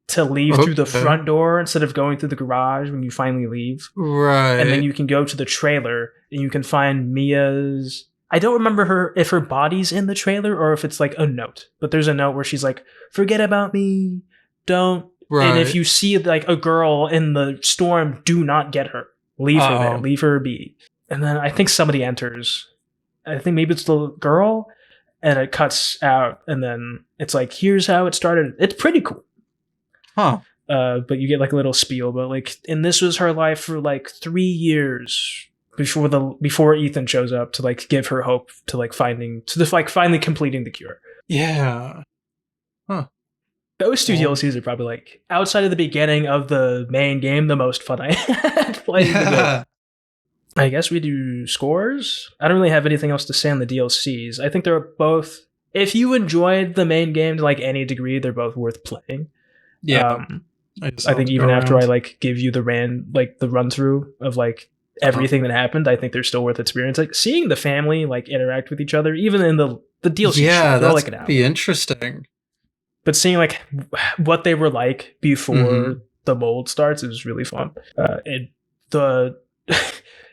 to leave through the front door instead of going through the garage when you finally leave. Right. And then you can go to the trailer and you can find Mia's. I don't remember if her body's in the trailer or if it's like a note, but there's a note where she's like, forget about me. Don't. Right. And if you see like a girl in the storm, do not get her. Leave her there. Leave her be. And then I think somebody enters. I think maybe it's the girl, and it cuts out, and then it's like, here's how it started. It's pretty cool. Huh. But you get like a little spiel, but like, and this was her life for like 3 years before Ethan shows up to like give her hope to like finally completing the cure. Yeah. Huh. Those two DLCs are probably like, outside of the beginning of the main game, the most fun I had playing the game. I guess we do scores. I don't really have anything else to say on the DLCs. I think they're both, if you enjoyed the main game to like any degree, they're both worth playing. Yeah. I think even after I like give you the run through of like everything that happened, I think they're still worth experience. Like seeing the family like interact with each other, even in the DLC. Yeah, that's like be interesting. But seeing like what they were like before the mold starts is really fun.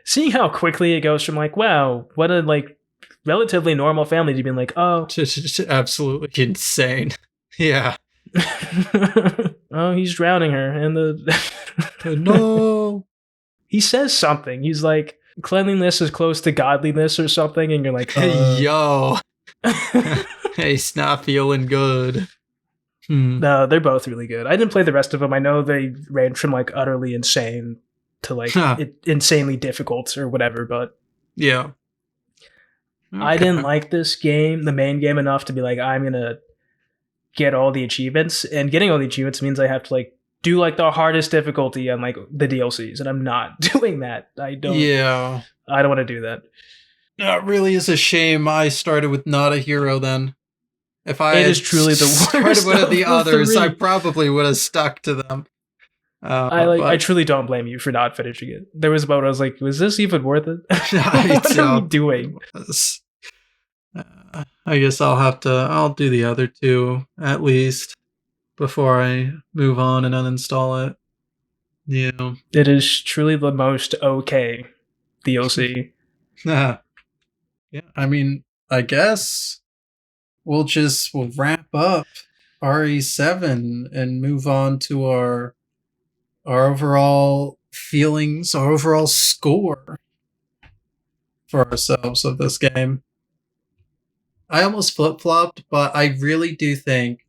Seeing how quickly it goes from like, wow, what a like relatively normal family, to being like, oh, just absolutely insane. Yeah. Oh, he's drowning her, and no. He says something. He's like, cleanliness is close to godliness or something, and you're like, yo, hey, it's not feeling good. No, they're both really good. I didn't play the rest of them. I know they range from like utterly insane to like insanely difficult or whatever, but yeah. Okay. I didn't like this game, the main game, enough to be like, I'm gonna get all the achievements, and getting all the achievements means I have to like do like the hardest difficulty on like the DLCs, and I'm not doing that. I don't want to do that. That really is a shame. I started with Not a Hero then. If I had truly the worst one of the others, I probably would have stuck to them. I truly don't blame you for not finishing it. There was a moment I was like, was this even worth it? What are we doing? I guess I'll do the other two at least before I move on and uninstall it. Yeah. It is truly the most okay DLC. Yeah. I mean, I guess we'll wrap up RE7 and move on to our overall feelings, our overall score for ourselves of this game. I almost flip-flopped, but I really do think,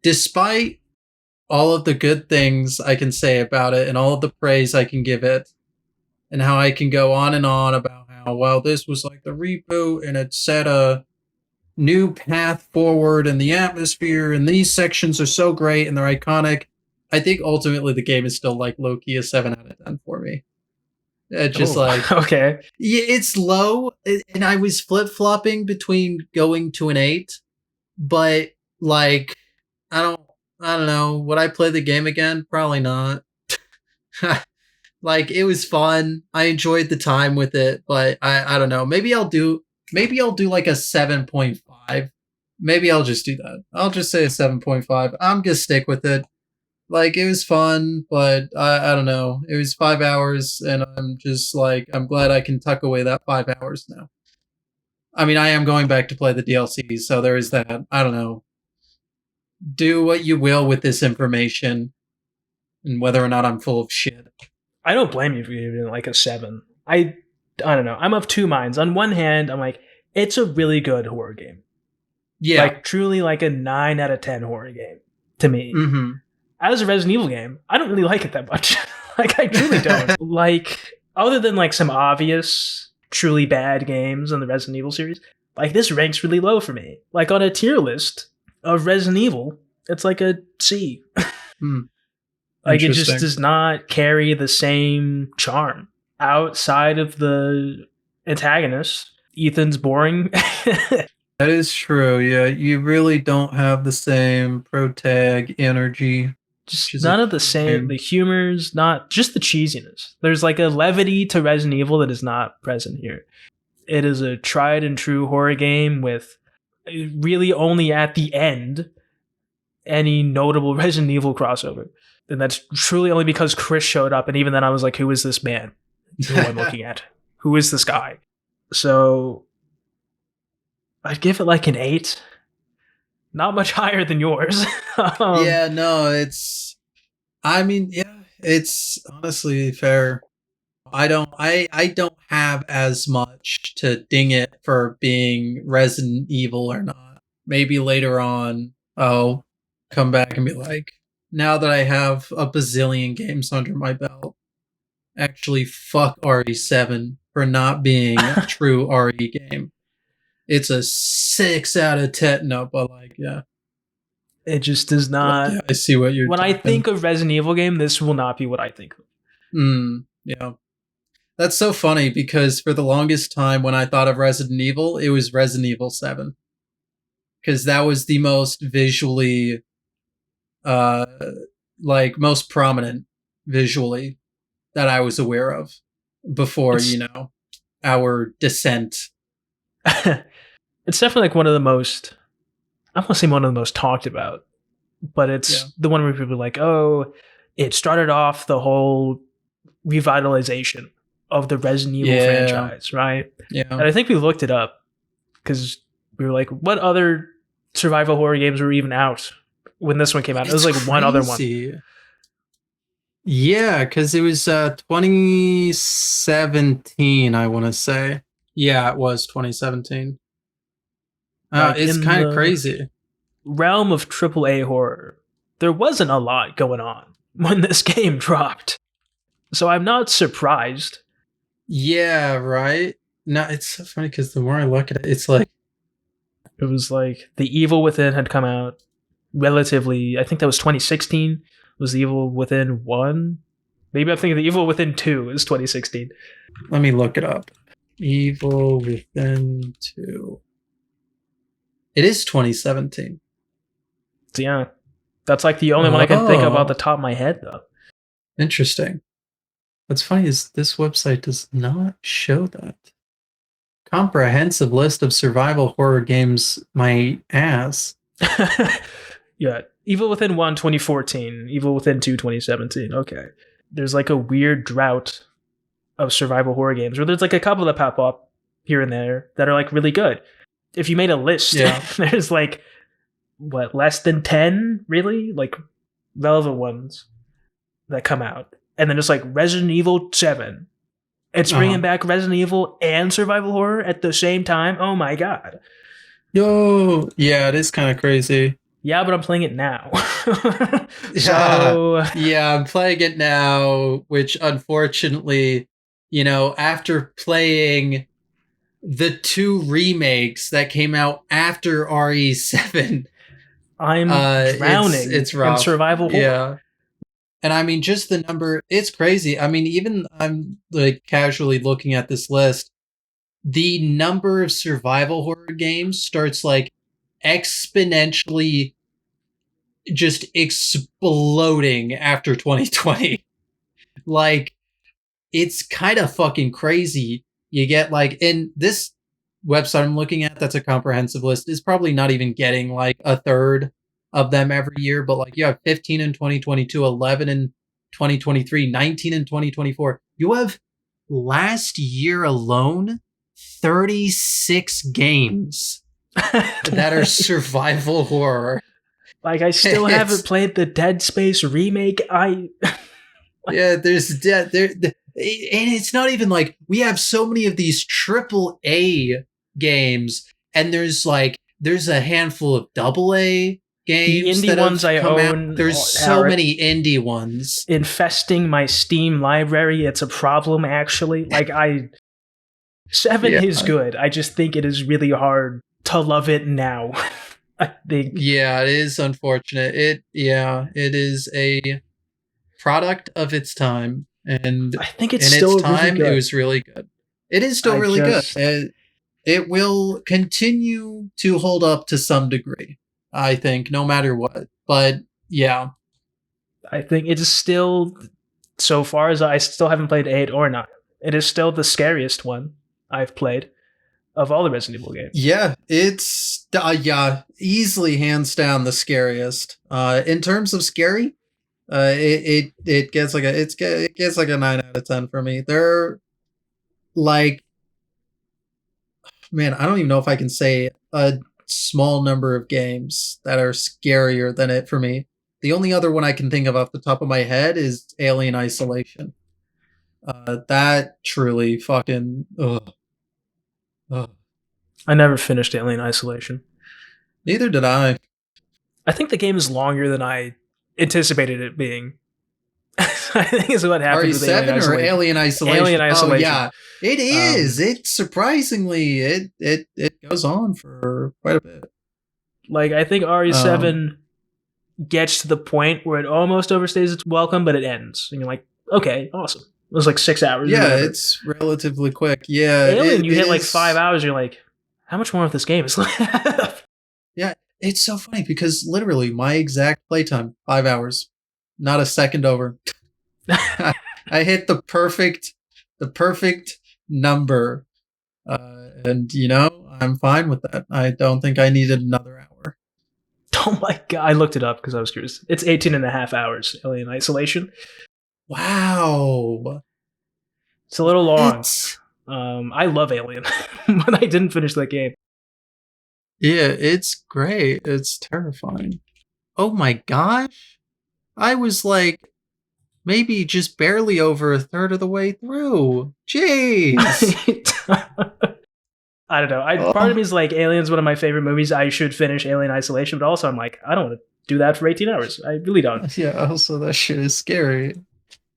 despite all of the good things I can say about it and all of the praise I can give it, and how I can go on and on about how, well, this was like the reboot and it set a new path forward and the atmosphere and these sections are so great and they're iconic, I think ultimately the game is still like low-key a 7 out of 10 for me. It's just like, okay. Yeah, it's low, and I was flip-flopping between going to an 8, but like, I don't know. Would I play the game again? Probably not. Like, it was fun. I enjoyed the time with it, but I don't know. Maybe I'll do like a 7.5. Maybe I'll just do that. I'll just say a 7.5. I'm gonna stick with it. Like, it was fun, but I don't know. It was 5 hours, and I'm just like, I'm glad I can tuck away that 5 hours now. I mean, I am going back to play the DLC, so there is that. I don't know. Do what you will with this information, and whether or not I'm full of shit. I don't blame you for giving it like a 7. I don't know. I'm of two minds. On one hand, I'm like, It's a really good horror game. Yeah. Like, truly like a 9 out of 10 horror game to me. Mm-hmm. As a Resident Evil game, I don't really like it that much. Like, I truly don't. Like, other than like some obvious, truly bad games in the Resident Evil series, like this ranks really low for me. Like on a tier list of Resident Evil, it's like a C. Like it just does not carry the same charm outside of the antagonist. Ethan's boring. That is true. Yeah, you really don't have the same protag energy. Just none of the same. The humor's not just the cheesiness. There's like a levity to Resident Evil that is not present here. It is a tried and true horror game with really only at the end any notable Resident Evil crossover. And that's truly only because Chris showed up. And even then I was like, who is this man who I'm looking at? Who is this guy? So I'd give it like an 8. Not much higher than yours. Yeah, no, it's honestly fair. I don't have as much to ding it for being Resident Evil or not. Maybe later on I'll come back and be like, now that I have a bazillion games under my belt, actually fuck RE7 for not being a true RE game. It's a 6 out of 10. No, but like, yeah. It just does not. Yeah, I see what you're When I think of Resident Evil game, this will not be what I think of. Yeah. That's so funny because for the longest time when I thought of Resident Evil, it was Resident Evil 7. Because that was the most visually, most prominent visually that I was aware of before, our descent. It's definitely like one of the most, I want to say one of the most talked about, but it's the one where people are like, oh, it started off the whole revitalization of the Resident Evil franchise, right? Yeah. And I think we looked it up because we were like, what other survival horror games were even out when this one came out? It was like crazy. One other one. Yeah, because it was 2017, I want to say. Yeah, it was 2017. It's kind of crazy. Realm of AAA horror, there wasn't a lot going on when this game dropped. So I'm not surprised. Yeah, right? No, it's so funny because the more I look at it, it's like... It was like The Evil Within had come out relatively... I think that was 2016. Was The Evil Within 1? Maybe I'm thinking The Evil Within 2 is 2016. Let me look it up. Evil Within 2. It is 2017. So yeah, that's like the only one I can think of off the top of my head, though. Interesting. What's funny is this website does not show that. Comprehensive list of survival horror games, my ass. Yeah, Evil Within 1, 2014. Evil Within 2, 2017. Okay. There's like a weird drought of survival horror games where there's like a couple that pop up here and there that are like really good. If you made a list, there's like, what, less than 10, really? Like, relevant ones that come out. And then it's like Resident Evil 7. It's bringing back Resident Evil and survival horror at the same time. Oh my god. Yo, yeah, it is kind of crazy. Yeah, but I'm playing it now. Yeah, I'm playing it now, which unfortunately, after playing the 2 remakes that came out after RE7, I'm drowning it's rough. In survival horror. Yeah. And I mean, just the number, it's crazy. I mean, even I'm like casually looking at this list, the number of survival horror games starts like exponentially just exploding after 2020. Like, it's kind of fucking crazy. You get like, in this website I'm looking at, that's a comprehensive list, is probably not even getting like a third of them every year, but like you have 15 in 2022, 11 in 2023, 19 in 2024. You have last year alone 36 games that are survival horror. Like, I still haven't played the Dead Space remake. Yeah, there's and it's not even like we have so many of these AAA games, and there's a handful of AA games indie that ones have I come own out. There's so are many indie ones. infesting my Steam library. It's a problem, actually. Like, 7 Yeah. is good. I just think it is really hard to love it now. I think. Yeah, it is unfortunate. It is a product of its time, and I think it's in its still really time, it good. was really good. It is still I really just- good. It will continue to hold up to some degree, I think, no matter what. But yeah, I think it is still, so far as I still haven't played 8 or 9, it is still the scariest one I've played of all the Resident Evil games. yeah, it's easily hands down the scariest. In terms of scary, it gets like it gets like a 9 out of 10 for me. They're like, man, I don't even know if I can say a small number of games that are scarier than it for me. The only other one I can think of off the top of my head is Alien Isolation. That truly fucking ugh. I never finished Alien Isolation. Neither did I. I think the game is longer than I anticipated it being. I think is what happened with Alien RE7 or Isolation. Alien Isolation? Alien Isolation. Oh yeah, it is. It surprisingly it goes on for quite a bit. Like, I think RE7 gets to the point where it almost overstays its welcome, but it ends, and you're like, okay, awesome. It was like 6 hours. Yeah, it's relatively quick. Yeah, Alien, you hit like 5 hours. You're like, how much more of this game is left? Yeah, it's so funny because literally my exact playtime 5 hours, not a second over. I hit the perfect number, and I'm fine with that. I don't think I needed another hour. Oh my god, I looked it up because I was curious. It's 18 and a half hours, Alien Isolation. Wow. It's a little long. I love Alien, but I didn't finish that game. Yeah, it's great. It's terrifying. Oh my gosh. I was like maybe just barely over a third of the way through. Jeez. I don't know. Part of me is like, Alien's one of my favorite movies. I should finish Alien Isolation, but also I'm like, I don't want to do that for 18 hours. I really don't. Yeah, also that shit is scary.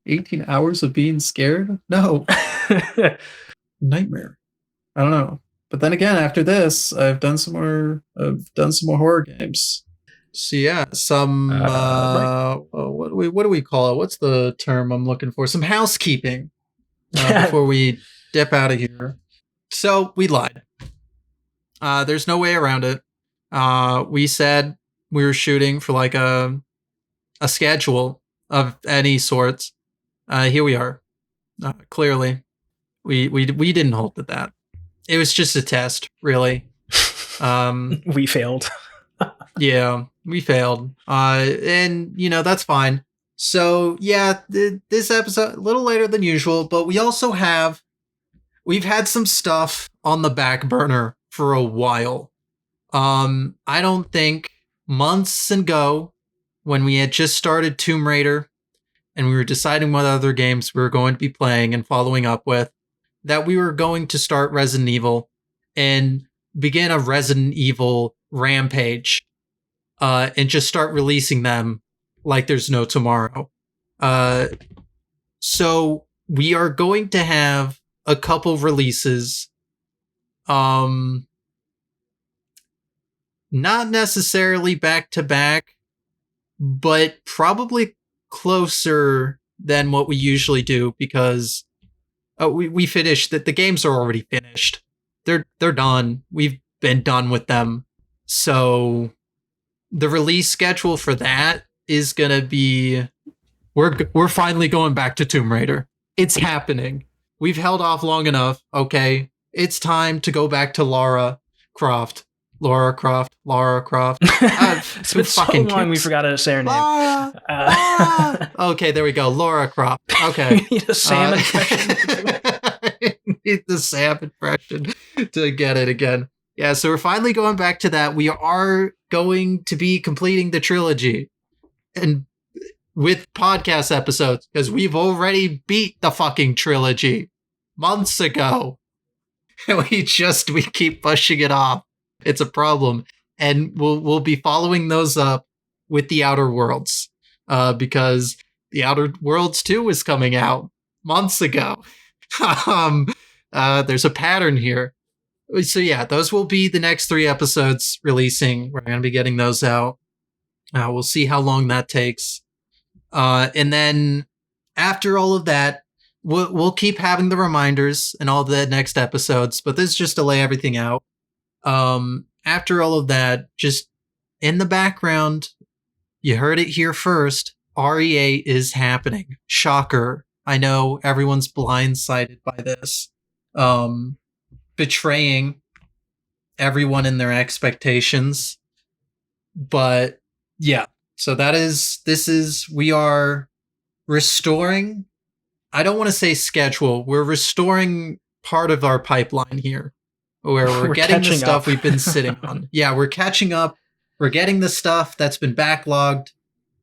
18 hours of being scared? No. Nightmare. I don't know. But then again, after this, I've done some more horror games. So yeah, some what do we call it? What's the term I'm looking for? Some housekeeping before we dip out of here. So we lied. There's no way around it. We said we were shooting for like a schedule of any sorts. Here we are. Clearly, we didn't hold to that. It was just a test, really. We failed. Yeah, we failed. And that's fine. So yeah, this episode a little later than usual, but we've had some stuff on the back burner for a while. I don't think months ago, when we had just started Tomb Raider and we were deciding what other games we were going to be playing and following up with, that we were going to start Resident Evil and begin a Resident Evil rampage, and just start releasing them like there's no tomorrow. So we are going to have a couple releases. Not necessarily back to back, but probably closer than what we usually do because we finished that. The games are already finished. They're done. We've been done with them. So the release schedule for that is gonna be we're finally going back to Tomb Raider. It's happening. We've held off long enough. Okay, it's time to go back to Lara Croft. It's been so long we forgot how to say her name. Lara. Okay, there we go. Lara Croft. Okay. You need a Sam impression. Need the Sam impression to get it again. Yeah, so we're finally going back to that. We are going to be completing the trilogy. And with podcast episodes, because we've already beat the fucking trilogy months ago. we keep pushing it off. It's a problem. And we'll be following those up with the Outer Worlds. Because the Outer Worlds 2 is coming out months ago. There's a pattern here. So yeah, those will be the next 3 episodes releasing. We're going to be getting those out. We'll see how long that takes. And then after all of that, we'll keep having the reminders and all the next episodes, but this is just to lay everything out. After all of that, just in the background, you heard it here first, REA is happening. Shocker. I know everyone's blindsided by this. Betraying everyone in their expectations. But yeah, so we are restoring, I don't want to say schedule, we're restoring part of our pipeline here, where we're getting the stuff we've been sitting on. Yeah, we're catching up. We're getting the stuff that's been backlogged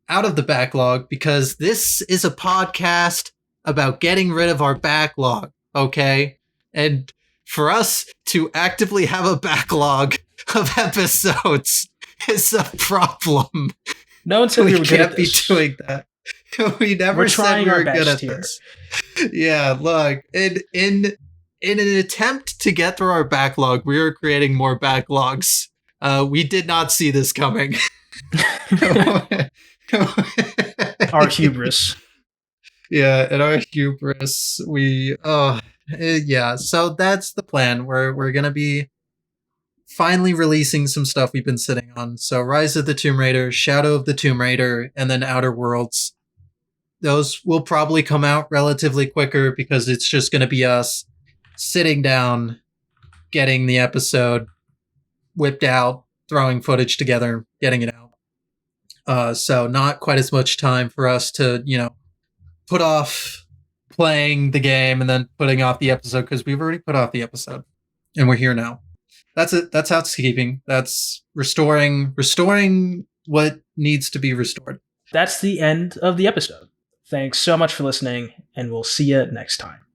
out of the backlog, because this is a podcast about getting rid of our backlog, okay? And for us to actively have a backlog of episodes is a problem. No one said we were good at this. We can't be doing that. We never said we were good at this. Yeah, look, in an attempt to get through our backlog, we are creating more backlogs. We did not see this coming. Our hubris. Yeah, and our hubris. Yeah, so that's the plan. We're gonna be finally releasing some stuff we've been sitting on. So Rise of the Tomb Raider, Shadow of the Tomb Raider, and then Outer Worlds. Those will probably come out relatively quicker, because it's just gonna be us sitting down, getting the episode whipped out, throwing footage together, getting it out. So not quite as much time for us to, put off playing the game and then putting off the episode, because we've already put off the episode and we're here now. That's it. That's housekeeping. That's restoring what needs to be restored. That's the end of the episode. Thanks so much for listening, and we'll see you next time.